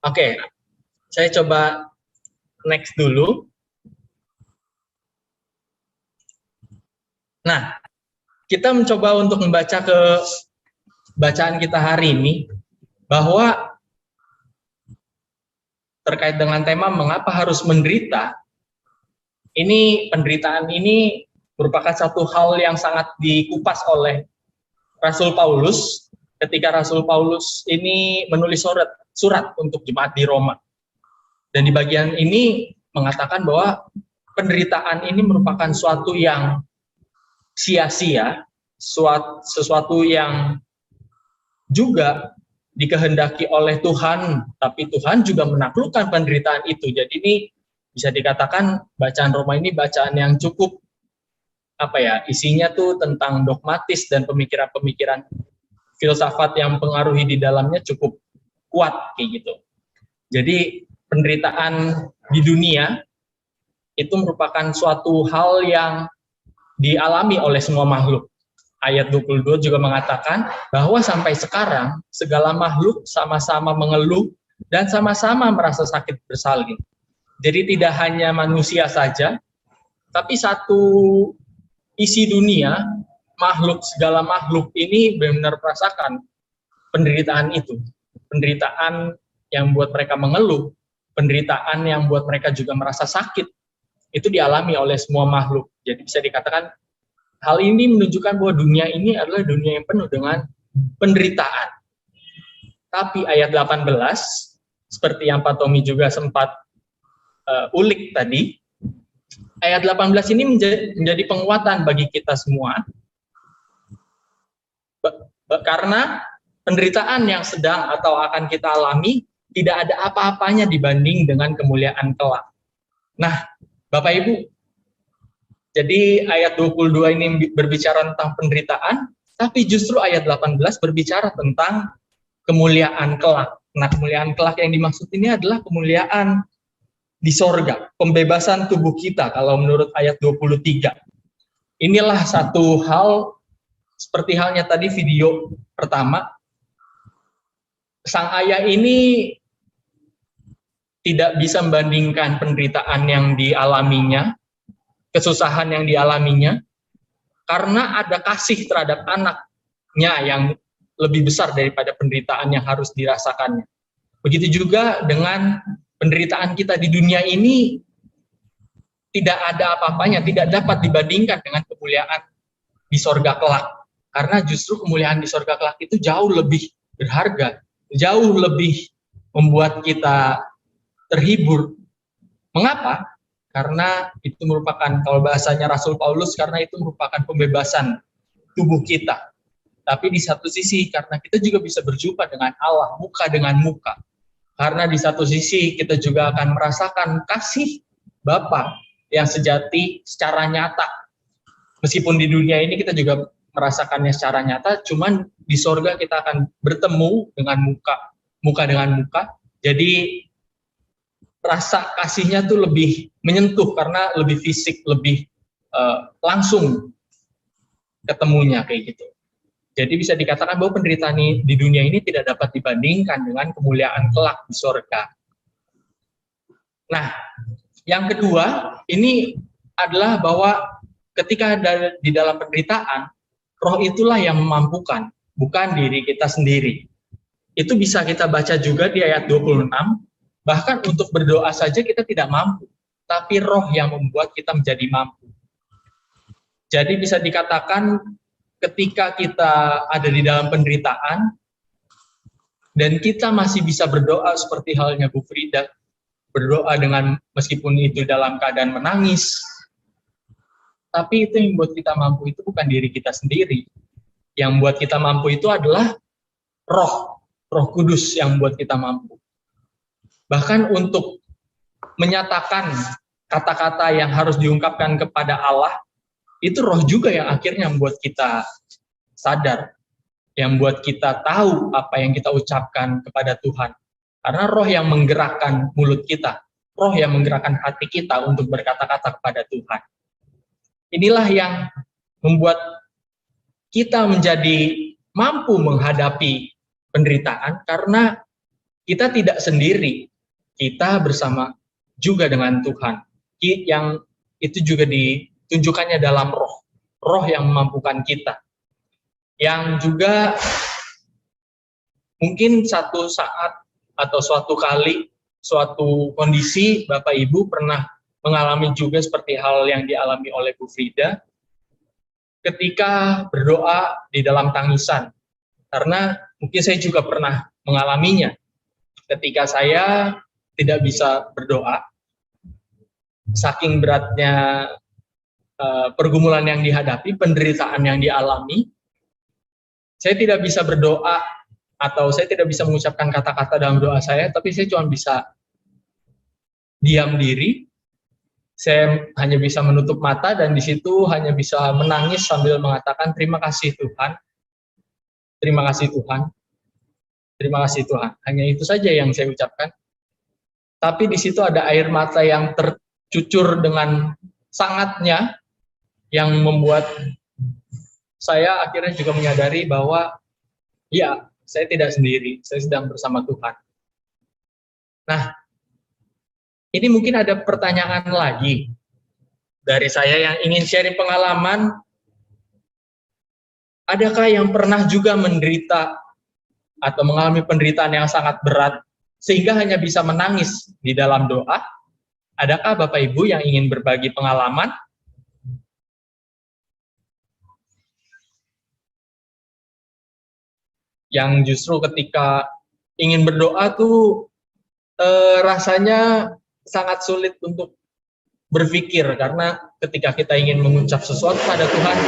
Oke, saya coba next dulu. Nah, kita mencoba untuk membaca ke bacaan kita hari ini, bahwa terkait dengan tema mengapa harus menderita, ini penderitaan ini merupakan satu hal yang sangat dikupas oleh Rasul Paulus ketika Rasul Paulus ini menulis surat untuk jemaat di Roma. Dan di bagian ini mengatakan bahwa penderitaan ini merupakan suatu yang sia-sia, sesuatu yang juga dikehendaki oleh Tuhan, tapi Tuhan juga menaklukkan penderitaan itu. Jadi ini bisa dikatakan bacaan Roma ini bacaan yang cukup isinya tuh tentang dogmatis dan pemikiran-pemikiran filsafat yang pengaruhi di dalamnya cukup kuat kayak gitu. Jadi penderitaan di dunia itu merupakan suatu hal yang dialami oleh semua makhluk. Ayat 22 juga mengatakan bahwa sampai sekarang segala makhluk sama-sama mengeluh dan sama-sama merasa sakit bersalin. Jadi tidak hanya manusia saja, tapi satu isi dunia, segala makhluk ini benar-benar merasakan penderitaan itu. Penderitaan yang membuat mereka mengeluh, penderitaan yang membuat mereka juga merasa sakit, itu dialami oleh semua makhluk. Jadi bisa dikatakan hal ini menunjukkan bahwa dunia ini adalah dunia yang penuh dengan penderitaan. Tapi ayat 18, seperti yang Pak Tommy juga sempat ulik tadi, ayat 18 ini menjadi penguatan bagi kita semua, karena penderitaan yang sedang atau akan kita alami tidak ada apa-apanya dibanding dengan kemuliaan kelak. Nah, Bapak Ibu, jadi ayat 22 ini berbicara tentang penderitaan, tapi justru ayat 18 berbicara tentang kemuliaan kelak. Nah, kemuliaan kelak yang dimaksud ini adalah kemuliaan di sorga, pembebasan tubuh kita, kalau menurut ayat 23. Inilah satu hal, seperti halnya tadi video pertama, sang ayah ini tidak bisa membandingkan penderitaan yang dialaminya, kesusahan yang dialaminya, karena ada kasih terhadap anaknya yang lebih besar daripada penderitaan yang harus dirasakannya. Begitu juga dengan penderitaan kita di dunia ini, tidak ada apa-apanya, tidak dapat dibandingkan dengan kemuliaan di sorga kelak. Karena justru kemuliaan di sorga kelak itu jauh lebih berharga, jauh lebih membuat kita terhibur. Mengapa? Karena itu merupakan, kalau bahasanya Rasul Paulus, karena itu merupakan pembebasan tubuh kita. Tapi di satu sisi, karena kita juga bisa berjumpa dengan Allah, muka dengan muka. Karena di satu sisi, kita juga akan merasakan kasih Bapa yang sejati secara nyata. Meskipun di dunia ini kita juga merasakannya secara nyata, cuman di sorga kita akan bertemu dengan muka dengan muka. Jadi rasa kasihnya tuh lebih menyentuh karena lebih fisik, lebih langsung ketemunya kayak gitu. Jadi bisa dikatakan bahwa penderitaan di dunia ini tidak dapat dibandingkan dengan kemuliaan kelak di sorga. Nah, yang kedua ini adalah bahwa ketika ada di dalam penderitaan, roh itulah yang memampukan, bukan diri kita sendiri. Itu bisa kita baca juga di ayat 26, bahkan untuk berdoa saja kita tidak mampu, tapi roh yang membuat kita menjadi mampu. Jadi bisa dikatakan ketika kita ada di dalam penderitaan, dan kita masih bisa berdoa seperti halnya Bu Frida, berdoa dengan meskipun itu dalam keadaan menangis, tapi itu yang membuat kita mampu itu bukan diri kita sendiri. Yang membuat kita mampu itu adalah Roh Kudus yang membuat kita mampu. Bahkan untuk menyatakan kata-kata yang harus diungkapkan kepada Allah, itu roh juga yang akhirnya membuat kita sadar, yang membuat kita tahu apa yang kita ucapkan kepada Tuhan. Karena roh yang menggerakkan mulut kita, roh yang menggerakkan hati kita untuk berkata-kata kepada Tuhan. Inilah yang membuat kita menjadi mampu menghadapi penderitaan karena kita tidak sendiri, kita bersama juga dengan Tuhan. Yang itu juga ditunjukkannya dalam roh yang memampukan kita. Yang juga mungkin satu saat atau suatu kali, suatu kondisi Bapak Ibu pernah mengalami juga seperti hal yang dialami oleh Bu Frida ketika berdoa di dalam tangisan. Karena mungkin saya juga pernah mengalaminya ketika saya tidak bisa berdoa, saking beratnya pergumulan yang dihadapi, penderitaan yang dialami, saya tidak bisa berdoa atau saya tidak bisa mengucapkan kata-kata dalam doa saya, tapi saya cuma bisa diam diri, saya hanya bisa menutup mata dan di situ hanya bisa menangis sambil mengatakan terima kasih Tuhan, terima kasih Tuhan, terima kasih Tuhan. Hanya itu saja yang saya ucapkan. Tapi di situ ada air mata yang tercucur dengan sangatnya yang membuat saya akhirnya juga menyadari bahwa ya, saya tidak sendiri, saya sedang bersama Tuhan. Nah, ini mungkin ada pertanyaan lagi dari saya yang ingin sharing pengalaman. Adakah yang pernah juga menderita atau mengalami penderitaan yang sangat berat sehingga hanya bisa menangis di dalam doa? Adakah Bapak Ibu yang ingin berbagi pengalaman? Yang justru ketika ingin berdoa tuh rasanya sangat sulit untuk berpikir, karena ketika kita ingin mengucap sesuatu pada Tuhan,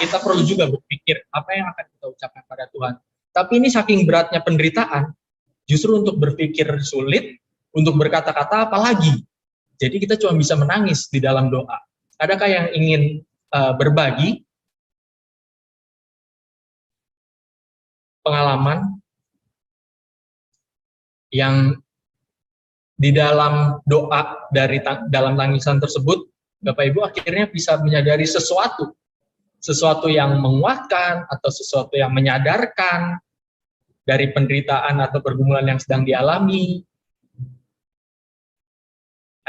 kita perlu juga berpikir apa yang akan kita ucapkan pada Tuhan. Tapi ini saking beratnya penderitaan, justru untuk berpikir sulit, untuk berkata-kata apalagi. Jadi kita cuma bisa menangis di dalam doa. Adakah yang ingin berbagi pengalaman yang di dalam doa dalam tangisan tersebut, Bapak Ibu akhirnya bisa menyadari sesuatu yang menguatkan atau sesuatu yang menyadarkan dari penderitaan atau pergumulan yang sedang dialami?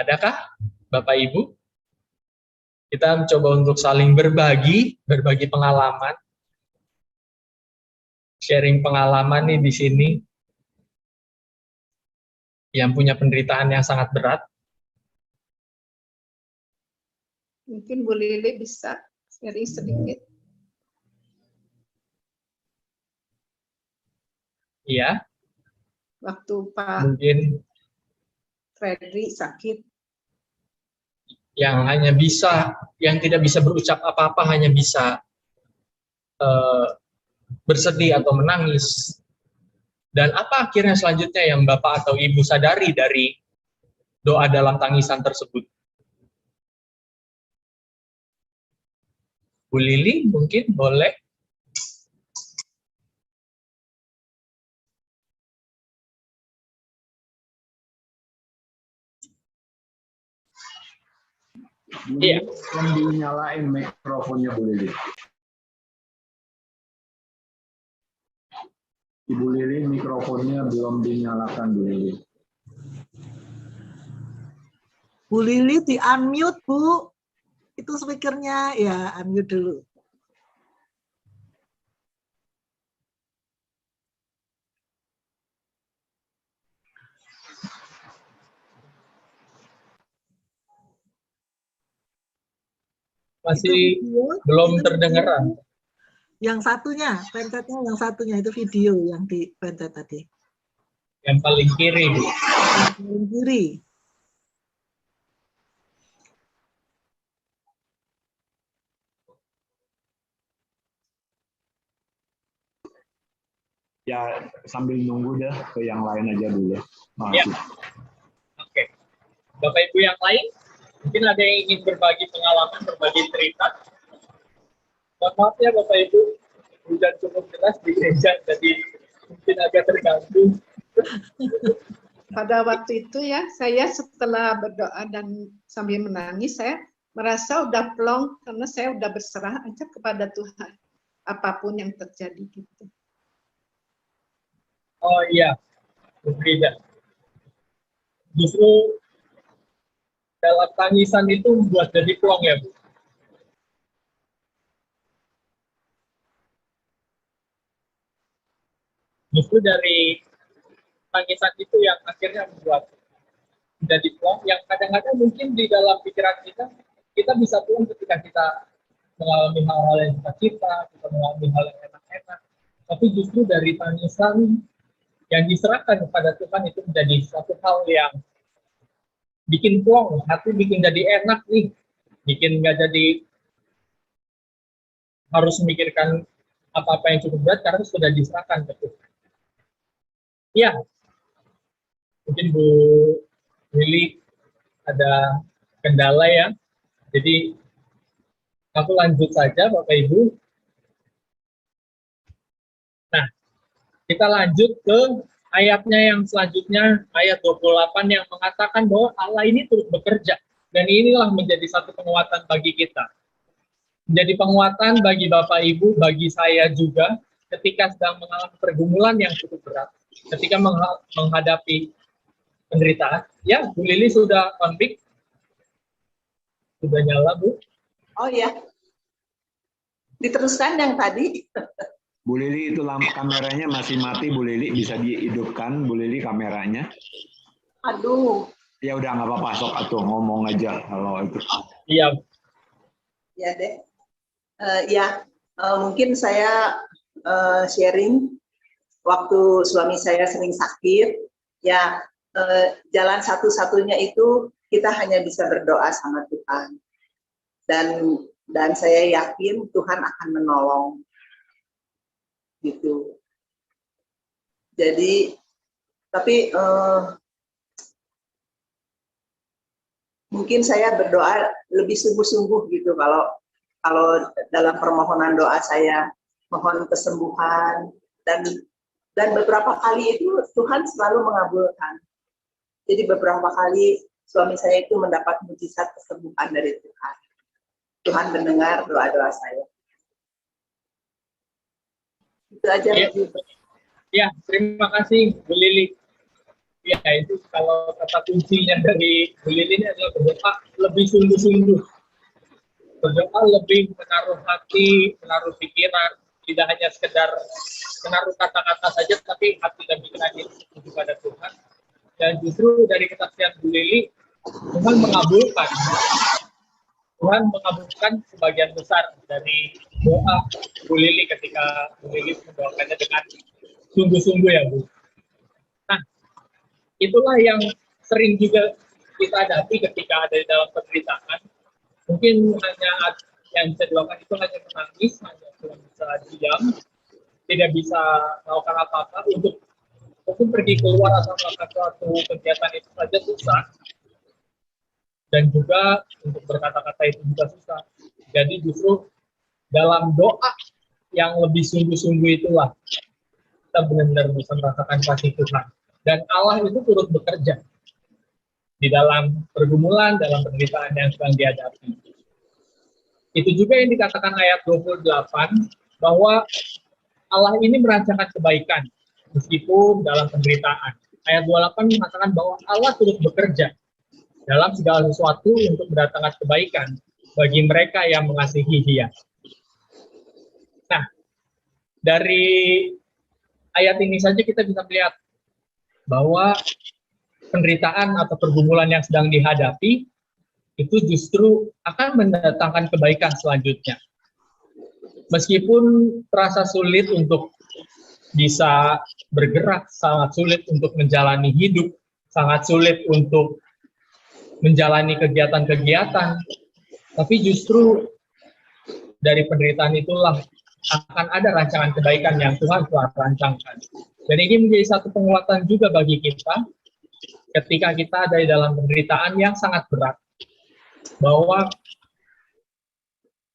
Adakah Bapak Ibu? Kita mencoba untuk saling berbagi pengalaman, sharing pengalaman nih di sini, yang punya penderitaan yang sangat berat. Mungkin Bu Lili bisa sharing sedikit. Iya. waktu Pak Mungkin Fredri sakit. yang tidak bisa berucap apa-apa, hanya bisa bersedih atau menangis. Dan apa akhirnya selanjutnya yang Bapak atau Ibu sadari dari doa dalam tangisan tersebut? Bu Lili mungkin boleh. Iya. Belum dinyalain mikrofonnya Bu Lili. Ibu Lili mikrofonnya belum dinyalakan Bu Lili. Bu Lili di unmute Bu, itu speakernya ya, unmute dulu. Masih video, belum itu terdengaran. Yang satunya, pencetnya yang satunya itu video yang dipencet tadi. Yang paling kiri, Bu. Yang paling kiri. Ya sambil nunggu deh ke yang lain aja dulu. Ya. Makasih. Oke. Bapak Ibu yang lain, mungkin ada yang ingin berbagi pengalaman, berbagi cerita. Mohon maaf ya Bapak Ibu, hujan cukup deras di gereja, jadi mungkin agak terganggu. Pada waktu itu ya, saya setelah berdoa dan sambil menangis, saya merasa udah plong karena saya udah berserah aja kepada Tuhan. Apapun yang terjadi gitu. Oh iya, Bu Frida. Justru dalam tangisan itu membuat jadi plong ya, Bu. Justru dari tangisan itu yang akhirnya membuat jadi plong, yang kadang-kadang mungkin di dalam pikiran kita bisa plong ketika kita mengalami hal-hal yang kita mengalami hal yang enak-enak. Tapi justru dari tangisan yang diserahkan kepada Tuhan itu menjadi suatu hal yang bikin plong, hati bikin jadi enak nih, bikin nggak jadi harus memikirkan apa-apa yang cukup berat karena sudah diserahkan ke Tuhan. Ya, mungkin Bu Lili ada kendala ya, jadi aku lanjut saja Bapak Ibu. Nah, kita lanjut ke ayatnya yang selanjutnya, ayat 28 yang mengatakan bahwa Allah ini turut bekerja. Dan inilah menjadi satu penguatan bagi kita. Menjadi penguatan bagi Bapak Ibu, bagi saya juga, ketika sedang mengalami pergumulan yang cukup berat. Ketika menghadapi penderitaan. Ya, Bu Lili sudah on mic. Sudah nyala, Bu. Oh ya, diteruskan yang tadi. Bu Lili itu kameranya masih mati Bu Lili, bisa dihidupkan Bu Lili kameranya. Aduh. Ya udah nggak apa-apa, sok atuh ngomong aja kalau itu. Iya. Ya deh. Mungkin saya sharing waktu suami saya sering sakit. Ya, jalan satu-satunya itu kita hanya bisa berdoa sama Tuhan. Dan saya yakin Tuhan akan menolong. Gitu. Jadi, tapi mungkin saya berdoa lebih sungguh-sungguh gitu kalau dalam permohonan doa saya mohon kesembuhan dan beberapa kali itu Tuhan selalu mengabulkan. Jadi beberapa kali suami saya itu mendapat mujizat kesembuhan dari Tuhan. Tuhan mendengar doa-doa saya. Itu aja. Ya, terima kasih Bu Lili. Ya, itu kalau kata kuncinya dari Bu Lili ini adalah berdoa lebih sungguh-sungguh. Berdoa lebih menaruh hati, menaruh pikiran, tidak hanya sekedar menaruh kata-kata saja, tapi hati dan pikiran itu kepada Tuhan. Dan justru dari kesaksian Bu Lili, Tuhan mengabulkan. Tuhan mengabulkan sebagian besar dari doa Bu Lili ketika Bu Lili mendoakannya dengan sungguh-sungguh ya Bu. Nah, itulah yang sering juga kita hadapi ketika ada di dalam penderitaan. Mungkin hanya yang bisa dilakukan itu hanya menangis, hanya cuma bisa diam, tidak bisa melakukan apa-apa untuk pergi keluar atau melakukan suatu kegiatan itu saja susah, dan juga untuk berkata-kata itu juga susah. Jadi justru dalam doa yang lebih sungguh-sungguh itulah kita benar-benar bisa merasakan kasih Tuhan. Dan Allah itu turut bekerja di dalam pergumulan, dalam penderitaan yang sedang dihadapi. Itu juga yang dikatakan ayat 28, bahwa Allah ini merancangkan kebaikan meskipun dalam penderitaan. Ayat 28 mengatakan bahwa Allah turut bekerja dalam segala sesuatu untuk mendatangkan kebaikan bagi mereka yang mengasihi Dia. Nah, dari ayat ini saja kita bisa melihat bahwa penderitaan atau pergumulan yang sedang dihadapi itu justru akan mendatangkan kebaikan selanjutnya. Meskipun terasa sulit untuk bisa bergerak, sangat sulit untuk menjalani hidup, sangat sulit untuk menjalani kegiatan-kegiatan, tapi justru dari penderitaan itulah akan ada rancangan kebaikan yang Tuhan telah rancangkan. Dan ini menjadi satu penguatan juga bagi kita ketika kita ada di dalam penderitaan yang sangat berat, bahwa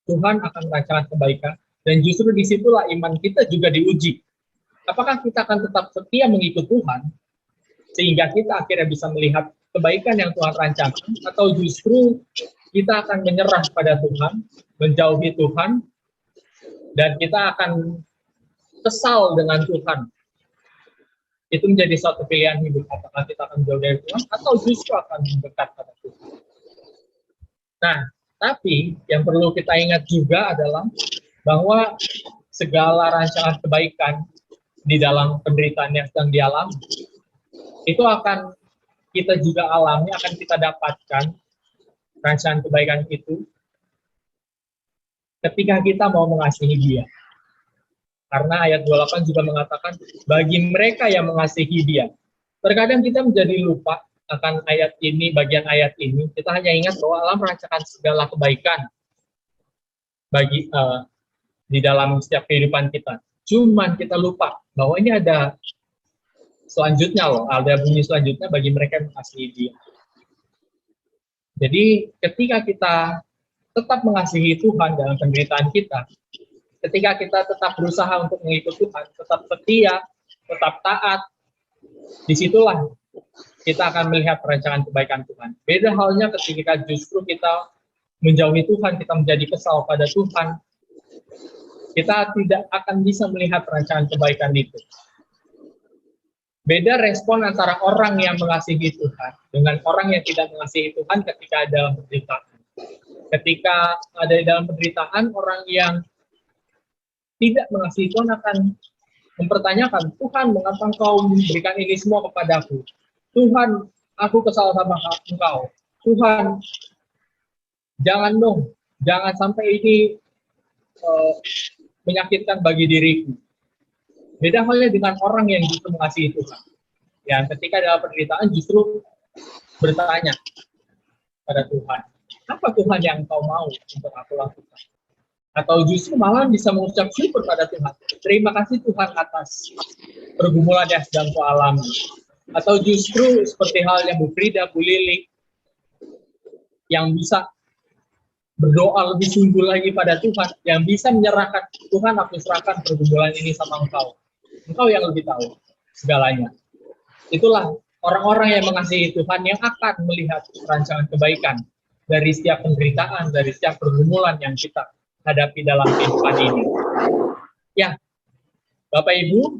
Tuhan akan merancangkan kebaikan, dan justru disitulah iman kita juga diuji. Apakah kita akan tetap setia mengikut Tuhan, sehingga kita akhirnya bisa melihat kebaikan yang Tuhan rancangkan, atau justru kita akan menyerah pada Tuhan, menjauhi Tuhan, dan kita akan kesal dengan Tuhan. Itu menjadi suatu pilihan hidup, apakah kita akan jauh dari Tuhan, atau justru akan mendekat pada Tuhan. Nah, tapi yang perlu kita ingat juga adalah bahwa segala rancangan kebaikan di dalam penderitaan yang sedang dialami, itu akan kita juga alami, akan kita dapatkan rancangan kebaikan itu ketika kita mau mengasihi Dia. Karena ayat 28 juga mengatakan, bagi mereka yang mengasihi Dia. Terkadang kita menjadi lupa akan ayat ini, bagian ayat ini. Kita hanya ingat bahwa Allah merancangkan segala kebaikan bagi di dalam setiap kehidupan kita. Cuman kita lupa bahwa ini ada selanjutnya loh, ada bunyi selanjutnya, bagi mereka yang mengasihi Dia. Jadi ketika kita tetap mengasihi Tuhan dalam penderitaan kita, ketika kita tetap berusaha untuk mengikut Tuhan, tetap setia, tetap taat, disitulah kita akan melihat perancangan kebaikan Tuhan. Beda halnya ketika justru kita menjauhi Tuhan, kita menjadi kesal pada Tuhan, kita tidak akan bisa melihat perancangan kebaikan itu. Beda respon antara orang yang mengasihi Tuhan dengan orang yang tidak mengasihi Tuhan ketika ada dalam penderitaan. Ketika ada di dalam penderitaan, orang yang tidak mengasihi Tuhan akan mempertanyakan, Tuhan, mengapa Engkau memberikan ini semua kepadaku? Tuhan, aku kesal sama Engkau. Tuhan, jangan dong, jangan sampai ini menyakitkan bagi diriku. Beda halnya dengan orang yang justru mengasihi Tuhan. Yang ketika dalam penderitaan justru bertanya pada Tuhan, apa Tuhan yang Engkau mau untuk aku lakukan? Atau justru malah bisa mengucap syukur pada Tuhan. Terima kasih Tuhan atas pergumulan yang sedang ku alami. Atau justru seperti halnya Bu Frida, Bu Lili, yang bisa berdoa lebih sungguh lagi pada Tuhan, yang bisa menyerahkan, Tuhan aku serahkan pergumulan ini sama Engkau. Engkau yang lebih tahu segalanya. Itulah orang-orang yang mengasihi Tuhan yang akan melihat rancangan kebaikan dari setiap penderitaan, dari setiap pergumulan yang kita hadapi dalam kehidupan ini. Ya, Bapak Ibu,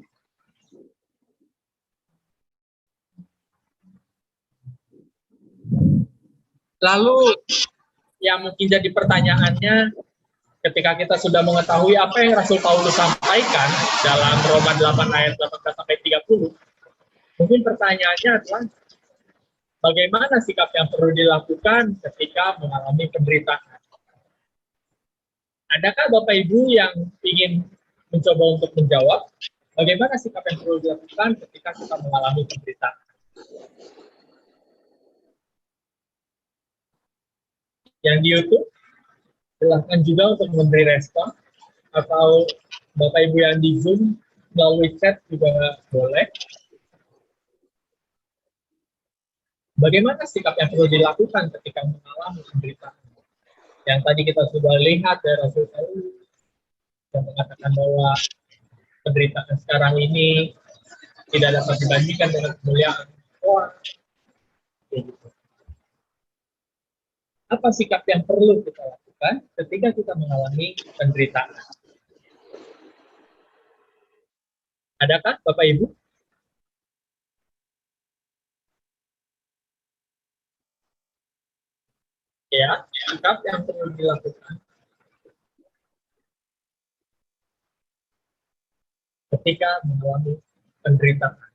lalu yang mungkin jadi pertanyaannya, ketika kita sudah mengetahui apa yang Rasul Paulus sampaikan dalam Roma 8 ayat 18-30, mungkin pertanyaannya adalah, bagaimana sikap yang perlu dilakukan ketika mengalami penderitaan? Adakah Bapak Ibu yang ingin mencoba untuk menjawab bagaimana sikap yang perlu dilakukan ketika kita mengalami penderitaan? Yang di YouTube, silahkan juga untuk memberi respon, atau Bapak Ibu yang di Zoom melalui chat juga boleh. Bagaimana sikap yang perlu dilakukan ketika mengalami penderitaan? Yang tadi kita sudah lihat dari Rasul Paulus yang mengatakan bahwa penderitaan sekarang ini tidak dapat dibandingkan dengan kemuliaan Allah. Gitu. Apa sikap yang perlu kita lakukan ketika kita mengalami penderitaan? Adakah Bapak Ibu? Ya, sikap yang perlu dilakukan ketika mengalami penderitaan.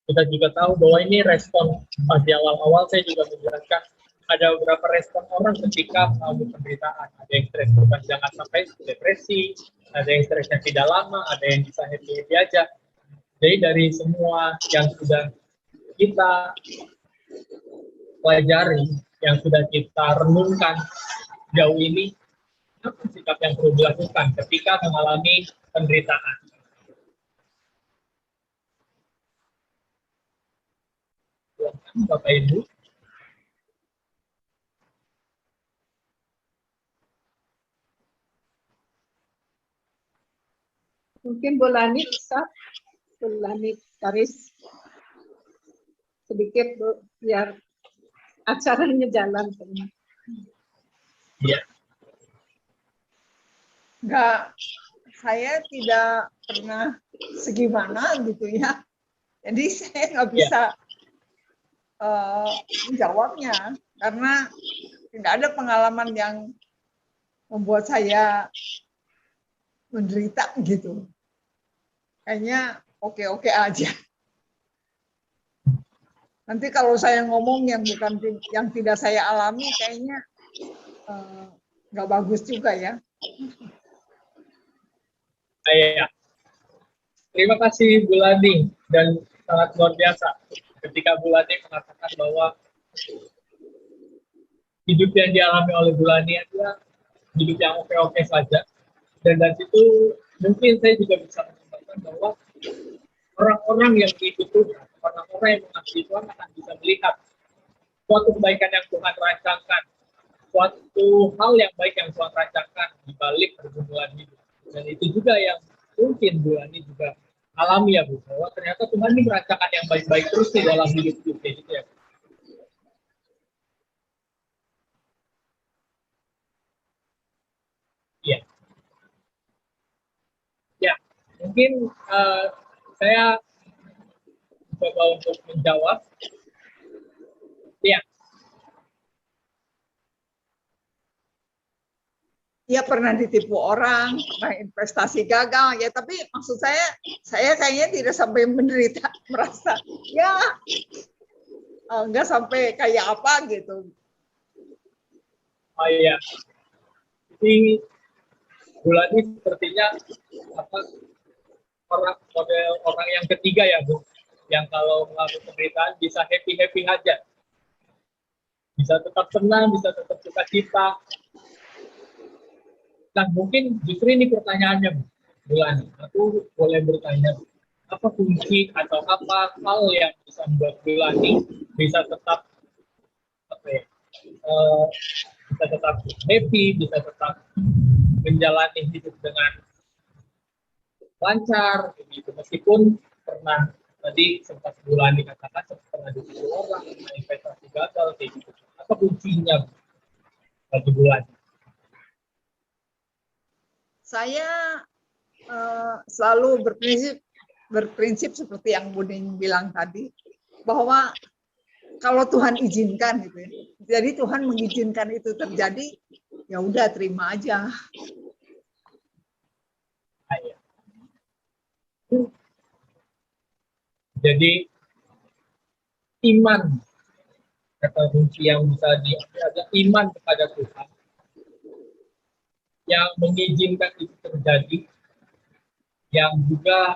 Kita juga tahu bahwa ini respon di awal-awal saya juga menjelaskan ada beberapa respon orang ketika mengalami penderitaan. Ada yang stres berkepanjangan sampai depresi, ada yang stresnya tidak lama, ada yang bisa happy-happy aja. Jadi dari semua yang sudah kita pelajari, yang sudah kita renungkan jauh ini, apa sikap yang perlu dilakukan ketika mengalami penderitaan? Silakan Bapak Ibu. Mungkin Bu Lani bisa, Bu Lani Karis sedikit Bu, biar acaranya jalan. Ya. Enggak, saya tidak pernah segimana gitu ya. Jadi saya nggak bisa menjawabnya karena tidak ada pengalaman yang membuat saya menderita gitu. Kayaknya oke-oke aja. Nanti kalau saya ngomong yang bukan yang tidak saya alami, kayaknya nggak bagus juga ya. Ya. Terima kasih Bu Lani, dan sangat luar biasa ketika Bu Lani mengatakan bahwa hidup yang dialami oleh Bu Lani adalah hidup yang oke-oke saja. Dan dari situ mungkin saya juga bisa menyampaikan bahwa orang-orang yang mengikuti Tuhan, orang-orang yang mengasihi Tuhan akan bisa melihat suatu kebaikan yang Tuhan rancangkan, suatu hal yang baik yang Tuhan rancangkan di balik pergumulan hidup. Dan itu juga yang mungkin Bu Lani juga alami ya Bu, bahwa ternyata Tuhan ini merancangkan yang baik-baik terus di dalam hidup kita gitu ya. Iya. Ya, mungkin saya coba untuk menjawab. Ya. Ya pernah ditipu orang, pernah investasi gagal ya, tapi maksud saya kayaknya tidak sampai menderita, merasa ya enggak sampai kayak apa gitu. Oh iya, ini bulan ini sepertinya model orang yang ketiga ya Bu, yang kalau mengalami penderitaan bisa happy aja, bisa tetap senang, bisa tetap suka cita. Nah, mungkin justru ini pertanyaannya, Bu Lani. Aku boleh bertanya, apa kunci atau apa hal yang bisa membuat Bu Lani bisa tetap bisa tetap happy, bisa tetap menjalani hidup dengan lancar, gitu. Meskipun pernah tadi sempat Bu Lani katakan pernah ditipu orang, investasi gagal, kayak gitu. Apa kuncinya bagi Bu Lani? Saya selalu berprinsip seperti yang Buding bilang tadi, bahwa kalau Tuhan izinkan gitu ya, jadi Tuhan mengizinkan itu terjadi, ya udah terima aja. Jadi iman, kata kunci yang bisa diambil adalah iman kepada Tuhan yang mengizinkan itu terjadi, yang juga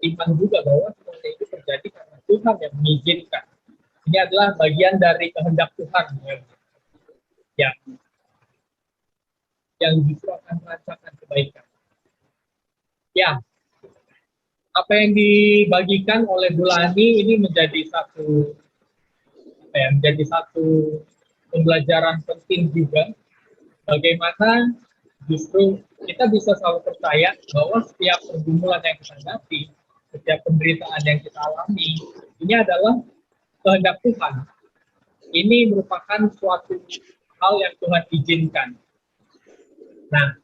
iman juga bahwa semuanya itu terjadi terjadi karena Tuhan yang mengizinkan. Ini adalah bagian dari kehendak Tuhan yang justru akan merancangkan kebaikan. Ya, apa yang dibagikan oleh Bu Lani ini menjadi satu pembelajaran penting juga, bagaimana justru kita bisa selalu percaya bahwa setiap pergumulan yang kita hadapi, setiap penderitaan yang kita alami, ini adalah kehendak Tuhan. Ini merupakan suatu hal yang Tuhan izinkan. Nah,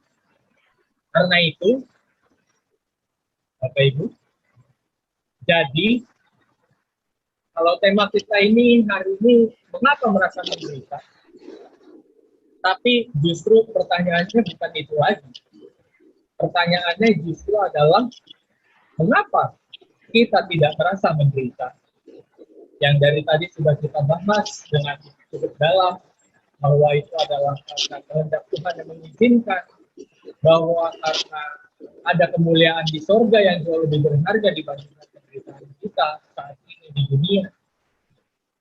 karena itu, Bapak Ibu, jadi kalau tema kita ini hari ini mengapa merasa menderita, tapi justru pertanyaannya bukan itu lagi. Pertanyaannya justru adalah mengapa kita tidak merasa menderita. Yang dari tadi sudah kita bahas dengan cukup dalam, bahwa itu adalah karena kehendak Tuhan yang mengizinkan, bahwa karena ada kemuliaan di sorga yang jauh lebih berharga dibandingkan penderitaan kita saat ini di dunia.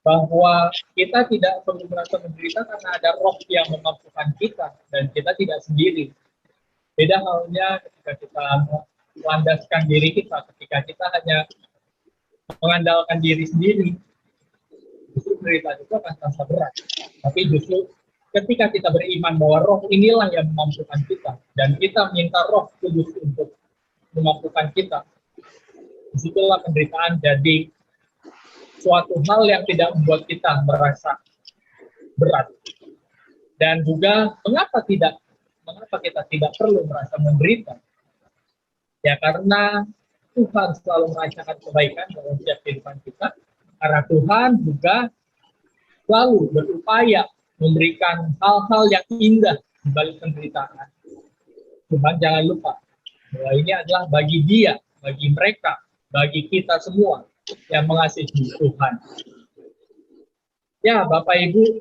Bahwa kita tidak perlu merasa menderita karena ada roh yang memampukan kita, dan kita tidak sendiri. Beda halnya ketika kita melandaskan diri kita, ketika kita hanya mengandalkan diri sendiri, justru penderitaan itu akan terasa berat. Tapi justru ketika kita beriman bahwa roh inilah yang memampukan kita, dan kita minta roh kudus untuk memampukan kita, disitulah penderitaan jadi suatu hal yang tidak membuat kita merasa berat. Dan juga mengapa kita tidak perlu merasa menderita? Ya karena Tuhan selalu merancangkan kebaikan dalam setiap kehidupan kita, karena Tuhan juga selalu berupaya memberikan hal-hal yang indah di balik penderitaan. Tuhan jangan lupa bahwa ini adalah bagi dia, bagi mereka, bagi kita semua yang mengasihi Tuhan. Ya, Bapak Ibu,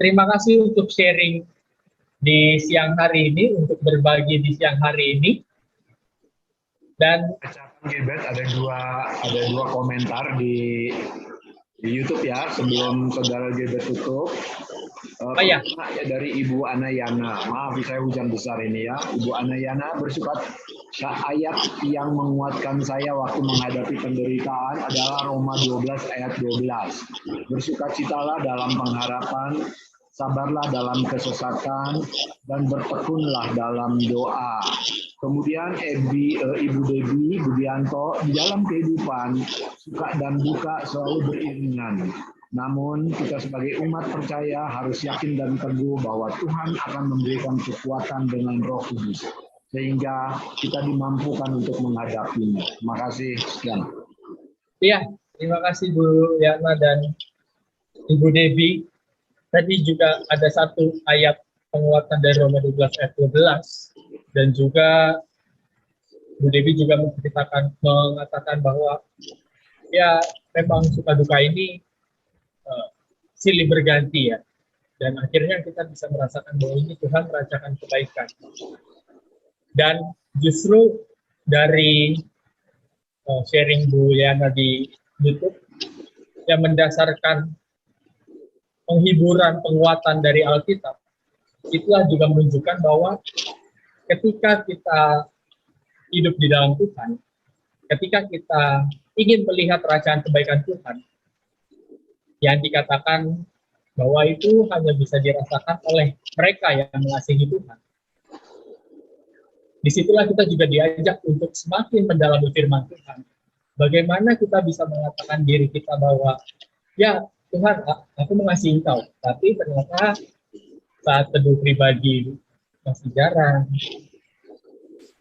terima kasih untuk sharing di siang hari ini, untuk berbagi di siang hari ini. Dan Gilbert, ada dua komentar di YouTube ya, sebelum Saudara Gilbert tutup. ya. Dari Ibu Anayana, maaf saya hujan besar ini ya. Ibu Anayana bersukat, ayat yang menguatkan saya waktu menghadapi penderitaan adalah Roma 12 ayat 12. Bersukacitalah dalam pengharapan, sabarlah dalam kesesakan, dan bertekunlah dalam doa. Kemudian Ibu Debbie Budianto, di dalam kehidupan suka dan duka selalu beriringan. Namun kita sebagai umat percaya harus yakin dan teguh bahwa Tuhan akan memberikan kekuatan dengan Roh Kudus, sehingga kita dimampukan untuk menghadapinya. Terima kasih. Sekian. Iya, terima kasih Bu Yana dan Ibu Debbie. Tadi juga ada satu ayat penguatan dari Roma 12 ayat 12, dan juga Bu Debbie juga mengatakan bahwa ya memang suka duka ini silih berganti ya, dan akhirnya kita bisa merasakan bahwa ini Tuhan merancangkan kebaikan. Dan justru dari sharing Bu Yana di YouTube yang mendasarkan penghiburan, penguatan dari Alkitab, itulah juga menunjukkan bahwa ketika kita hidup di dalam Tuhan, ketika kita ingin melihat rancangan kebaikan Tuhan, yang dikatakan bahwa itu hanya bisa dirasakan oleh mereka yang mengasihi Tuhan. Disitulah kita juga diajak untuk semakin mendalami firman Tuhan. Bagaimana kita bisa mengatakan diri kita bahwa, ya Tuhan, aku mengasihi Engkau, tapi ternyata saat teduh pribadi masih jarang.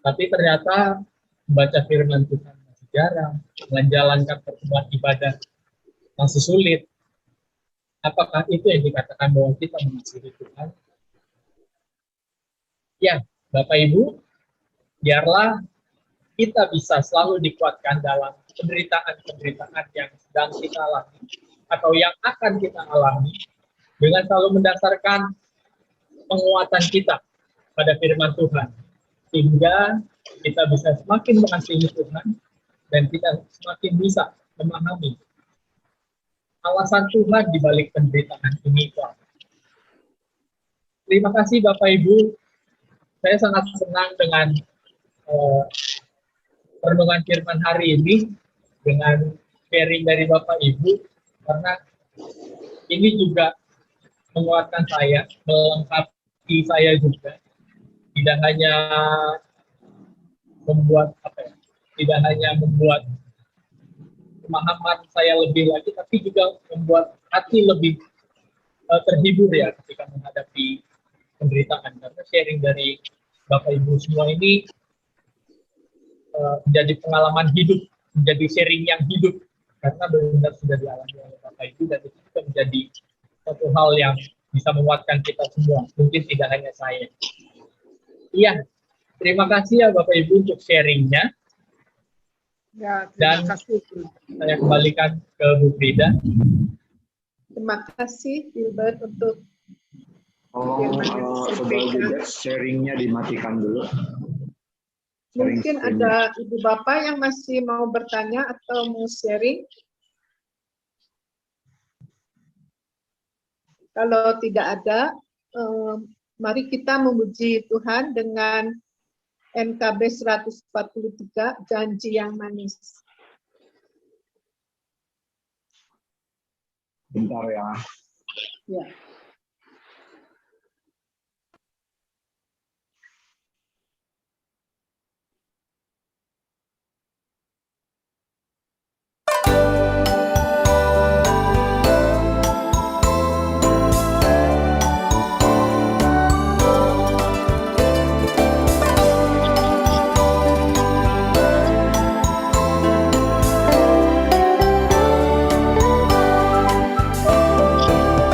Tapi ternyata membaca firman Tuhan masih jarang, menjalankan pertemuan ibadah masih sulit. Apakah itu yang dikatakan bahwa kita mengasihi Tuhan? Ya, Bapak Ibu, biarlah kita bisa selalu dikuatkan dalam penderitaan-penderitaan yang sedang kita alami atau yang akan kita alami, dengan selalu mendasarkan penguatan kita pada firman Tuhan, sehingga kita bisa semakin mengasihi Tuhan dan kita semakin bisa memahami alasan Tuhan di balik penderitaan ini, Pak. Terima kasih Bapak Ibu. Saya sangat senang dengan renungan firman hari ini, dengan sharing dari Bapak Ibu, karena ini juga menguatkan saya, melengkapi saya juga. Tidak hanya membuat tidak hanya membuat pemahaman saya lebih lagi, tapi juga membuat hati lebih terhibur ya ketika menghadapi penderitaan. Karena sharing dari Bapak Ibu semua ini menjadi pengalaman hidup, menjadi sharing yang hidup, karena benar-benar sudah dialami oleh Bapak Ibu, dan itu juga menjadi satu hal yang bisa menguatkan kita semua, mungkin tidak hanya saya. Iya, terima kasih ya Bapak Ibu untuk sharingnya. Ya, Dan terima kasih. saya kembalikan ke Bu Frida. Terima kasih Gilbert untuk Tolong Saudara Gilbert, sharingnya dimatikan dulu. mungkin ada Ibu Bapak yang masih mau bertanya atau mau sharing. Kalau tidak ada, mari kita memuji Tuhan dengan NKB 143, Janji yang Manis. Bentar ya. Ya.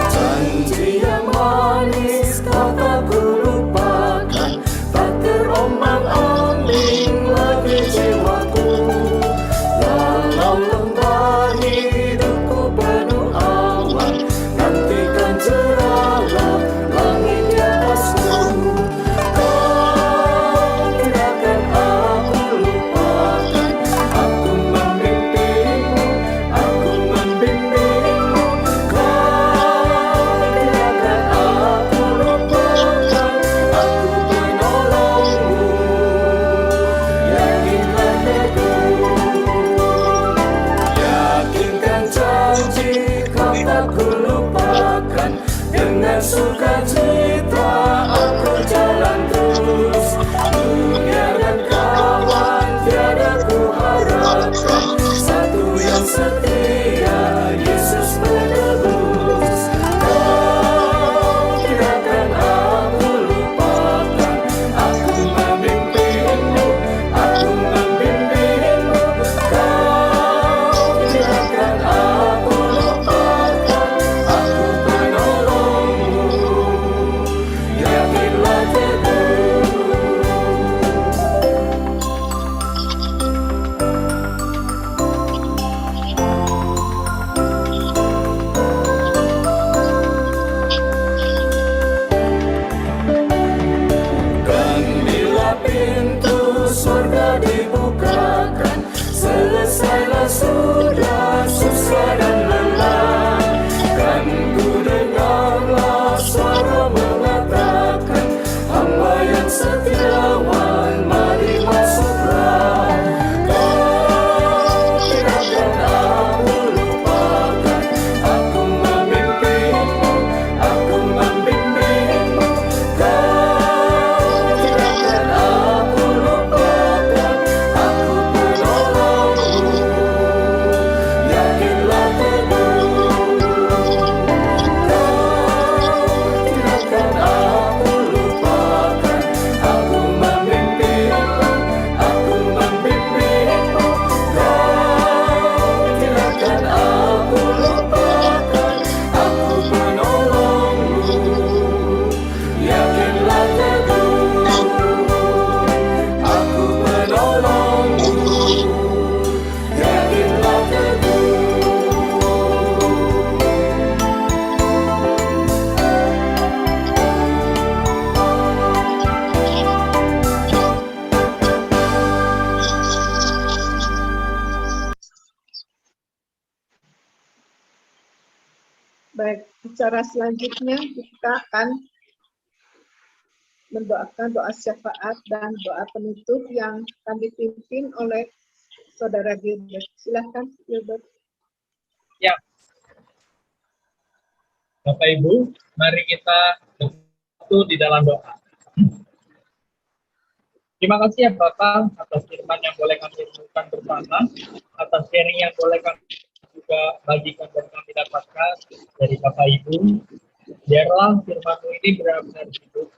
Janji yang manis kau tak kulupakan, tak terombang-ambing lagi jiwaku. Walau lembah hidupku penuh awan, nantikan cerahlah langit di atasku. Kau tidak akan aku lupakan, aku membimbingmu, aku membimbingmu. Dengan sukacita aku jalan terus, dunia dan kawan tiada ku harapkan, satu yang setia, Yesus penebus. Kau tidak akan aku lupakan, aku membimbingmu, aku membimbingmu. Kau tidak akan aku lupakan, aku penolongmu. Acara selanjutnya kita akan mendoakan doa syafaat dan doa penutup yang akan dipimpin oleh Saudara Gilbert. Silakan Gilbert. Ya, Bapak Ibu, mari kita bersatu di dalam doa. Terima kasih ya Bapak atas firman yang boleh kami renungkan bersama, atas sharing yang boleh kami juga bagikan dan kami dapatkan dari Bapak Ibu. Biarlah firman-Mu ini benar-benar hidup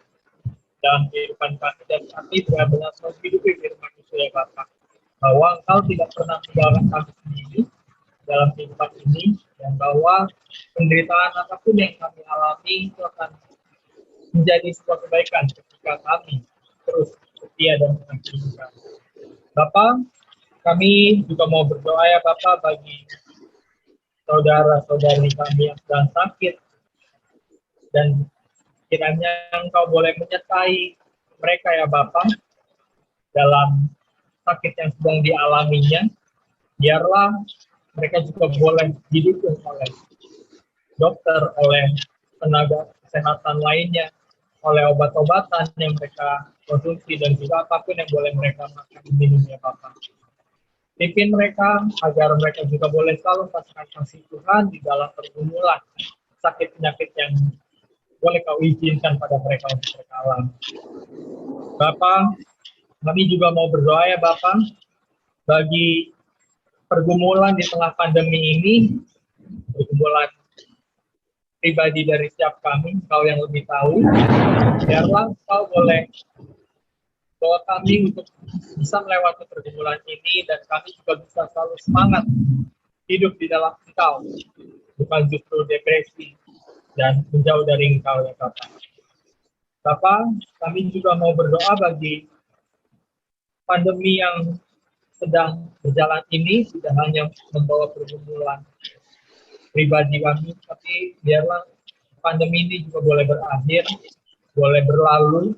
dalam kehidupan kami dan kami benar-benar menghidupi firman itu ya Bapak. Bahwa Engkau tidak pernah meninggalkan kami sendiri dalam kehidupan ini, dan bahwa penderitaan apapun yang kami alami itu akan menjadi sebuah kebaikan ketika kami terus setia dan mengasihi kami. Bapak, kami juga mau berdoa ya Bapak bagi saudara-saudari kami yang sedang sakit, dan kiranya Engkau boleh menyertai mereka ya Bapak dalam sakit yang sedang dialaminya. Biarlah mereka juga boleh didukung oleh dokter, oleh tenaga kesehatan lainnya, oleh obat-obatan yang mereka konsumsi, dan juga apapun yang boleh mereka makan dan minum ya Bapak. Pimpin mereka agar mereka juga boleh selalu merasakan kasih Tuhan di dalam pergumulan sakit penyakit yang boleh Kau izinkan pada mereka untuk mereka alami. Bapak, kami juga mau berdoa ya Bapak bagi pergumulan di tengah pandemi ini, pergumulan pribadi dari setiap kami, Kau yang lebih tahu. Biarlah Kau boleh bawa kami untuk bisa melewati pergumulan ini, dan kami juga bisa selalu semangat hidup di dalam Engkau, bukan justru depresi dan menjauh dari Engkau ya Bapak. Bapak, kami juga mau berdoa bagi pandemi yang sedang berjalan ini, tidak hanya membawa pergumulan pribadi kami, tapi biarlah pandemi ini juga boleh berakhir, boleh berlalu,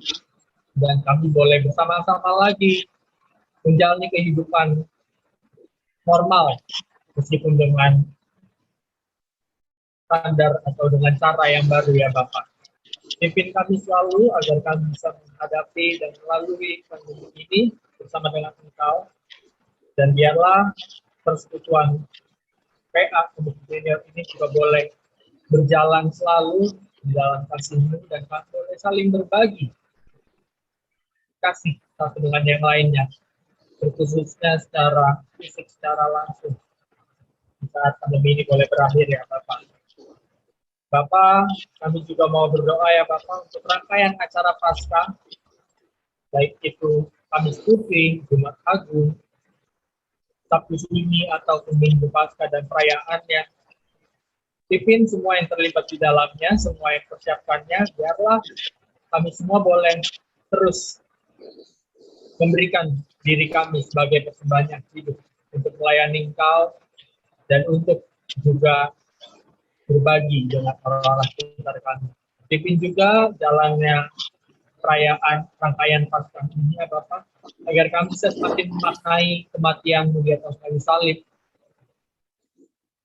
dan kami boleh bersama-sama lagi menjalani kehidupan normal, meskipun dengan standar atau dengan cara yang baru ya Bapak. Pimpin kami selalu agar kami bisa menghadapi dan melalui pandemi ini bersama dengan Engkau, dan biarlah persekutuan PA Komisi Senior ini juga boleh berjalan selalu di dalam kasih-Mu, dan kami boleh saling berbagi kasih satu dengan yang lainnya, terkhususnya secara fisik, secara langsung di saat pandemi ini boleh berakhir ya Bapak. Bapak, kami juga mau berdoa ya Bapak untuk rangkaian acara Paskah, baik itu Kamis Putih, Jumat Agung, Sabtu Sunyi, ataupun Minggu Paskah dan perayaannya. Pimpin semua yang terlibat di dalamnya, semua yang persiapkannya, biarlah kami semua boleh terus memberikan diri kami sebagai persembahan hidup untuk melayani Engkau dan untuk juga berbagi dengan orang-orang sekitar kami. Pimpin juga jalannya perayaan rangkaian Paskah ini ya Bapak, agar kami bisa semakin memaknai kematian-Mu di atas kayu salib,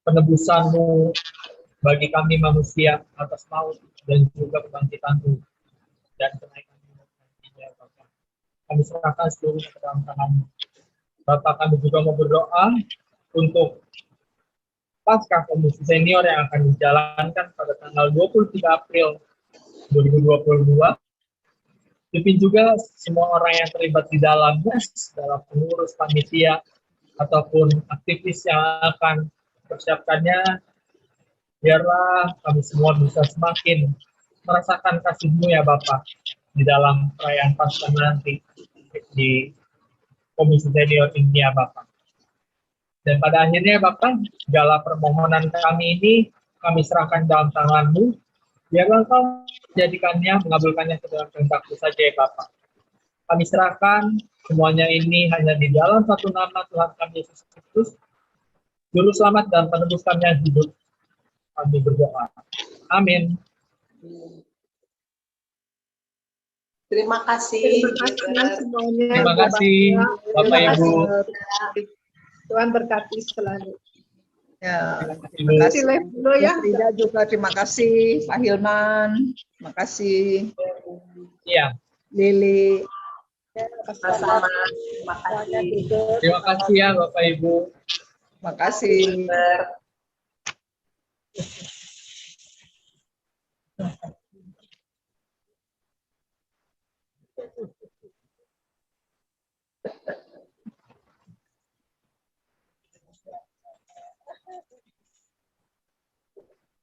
penebusan-Mu bagi kami manusia atas maut, dan juga kebangkitan-Mu dan kenaikan-Mu nantinya Bapak. Kami serahkan seluruhnya ke dalam tangan-Mu. Bapak, kami juga mau berdoa untuk Paskah Komisi Senior yang akan dijalankan pada tanggal 23 April 2022. Pimpin juga semua orang yang terlibat di dalamnya, dalam pengurus panitia ataupun aktivis yang akan mempersiapkannya. Biarlah kami semua bisa semakin merasakan kasih-Mu ya Bapak di dalam perayaan Paskah nanti di Komisi Senior ini ya Bapak. Dan pada akhirnya Bapak, segala permohonan kami ini kami serahkan dalam tangan-Mu. Biarlah Engkau menjadikannya, mengabulkannya ke dalam kehendak-Mu saja ya Bapak. Kami serahkan semuanya ini hanya di dalam satu nama Tuhan kami Yesus Kristus, Juru Selamat dan Penebus kami yang hidup. Kami berdoa. Amin. Terima kasih. Semuanya. Terima kasih Bapak Ibu. Tuhan berkati selalu. Ya, Terima terima kasih, kasih. Leflo ya. Bu Frida juga terima kasih, Pak Hilman, terima kasih, Iya, Lili. Sama-sama. Terima kasih. terima kasih ya Bapak Ibu. Terima kasih.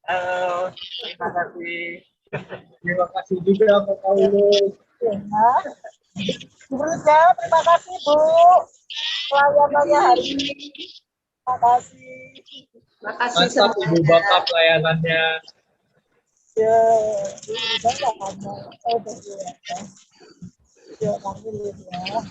Terima kasih. Terima kasih juga Pak Paulus. Bu Frida, terima kasih Bu pelayanannya hari ini. Terima kasih. Terima kasih Mantap Ibu semuanya. Bapak pelayanannya. Ya, Bu Frida nggak ada. Oh, udah ya. Ya, panggilin ya.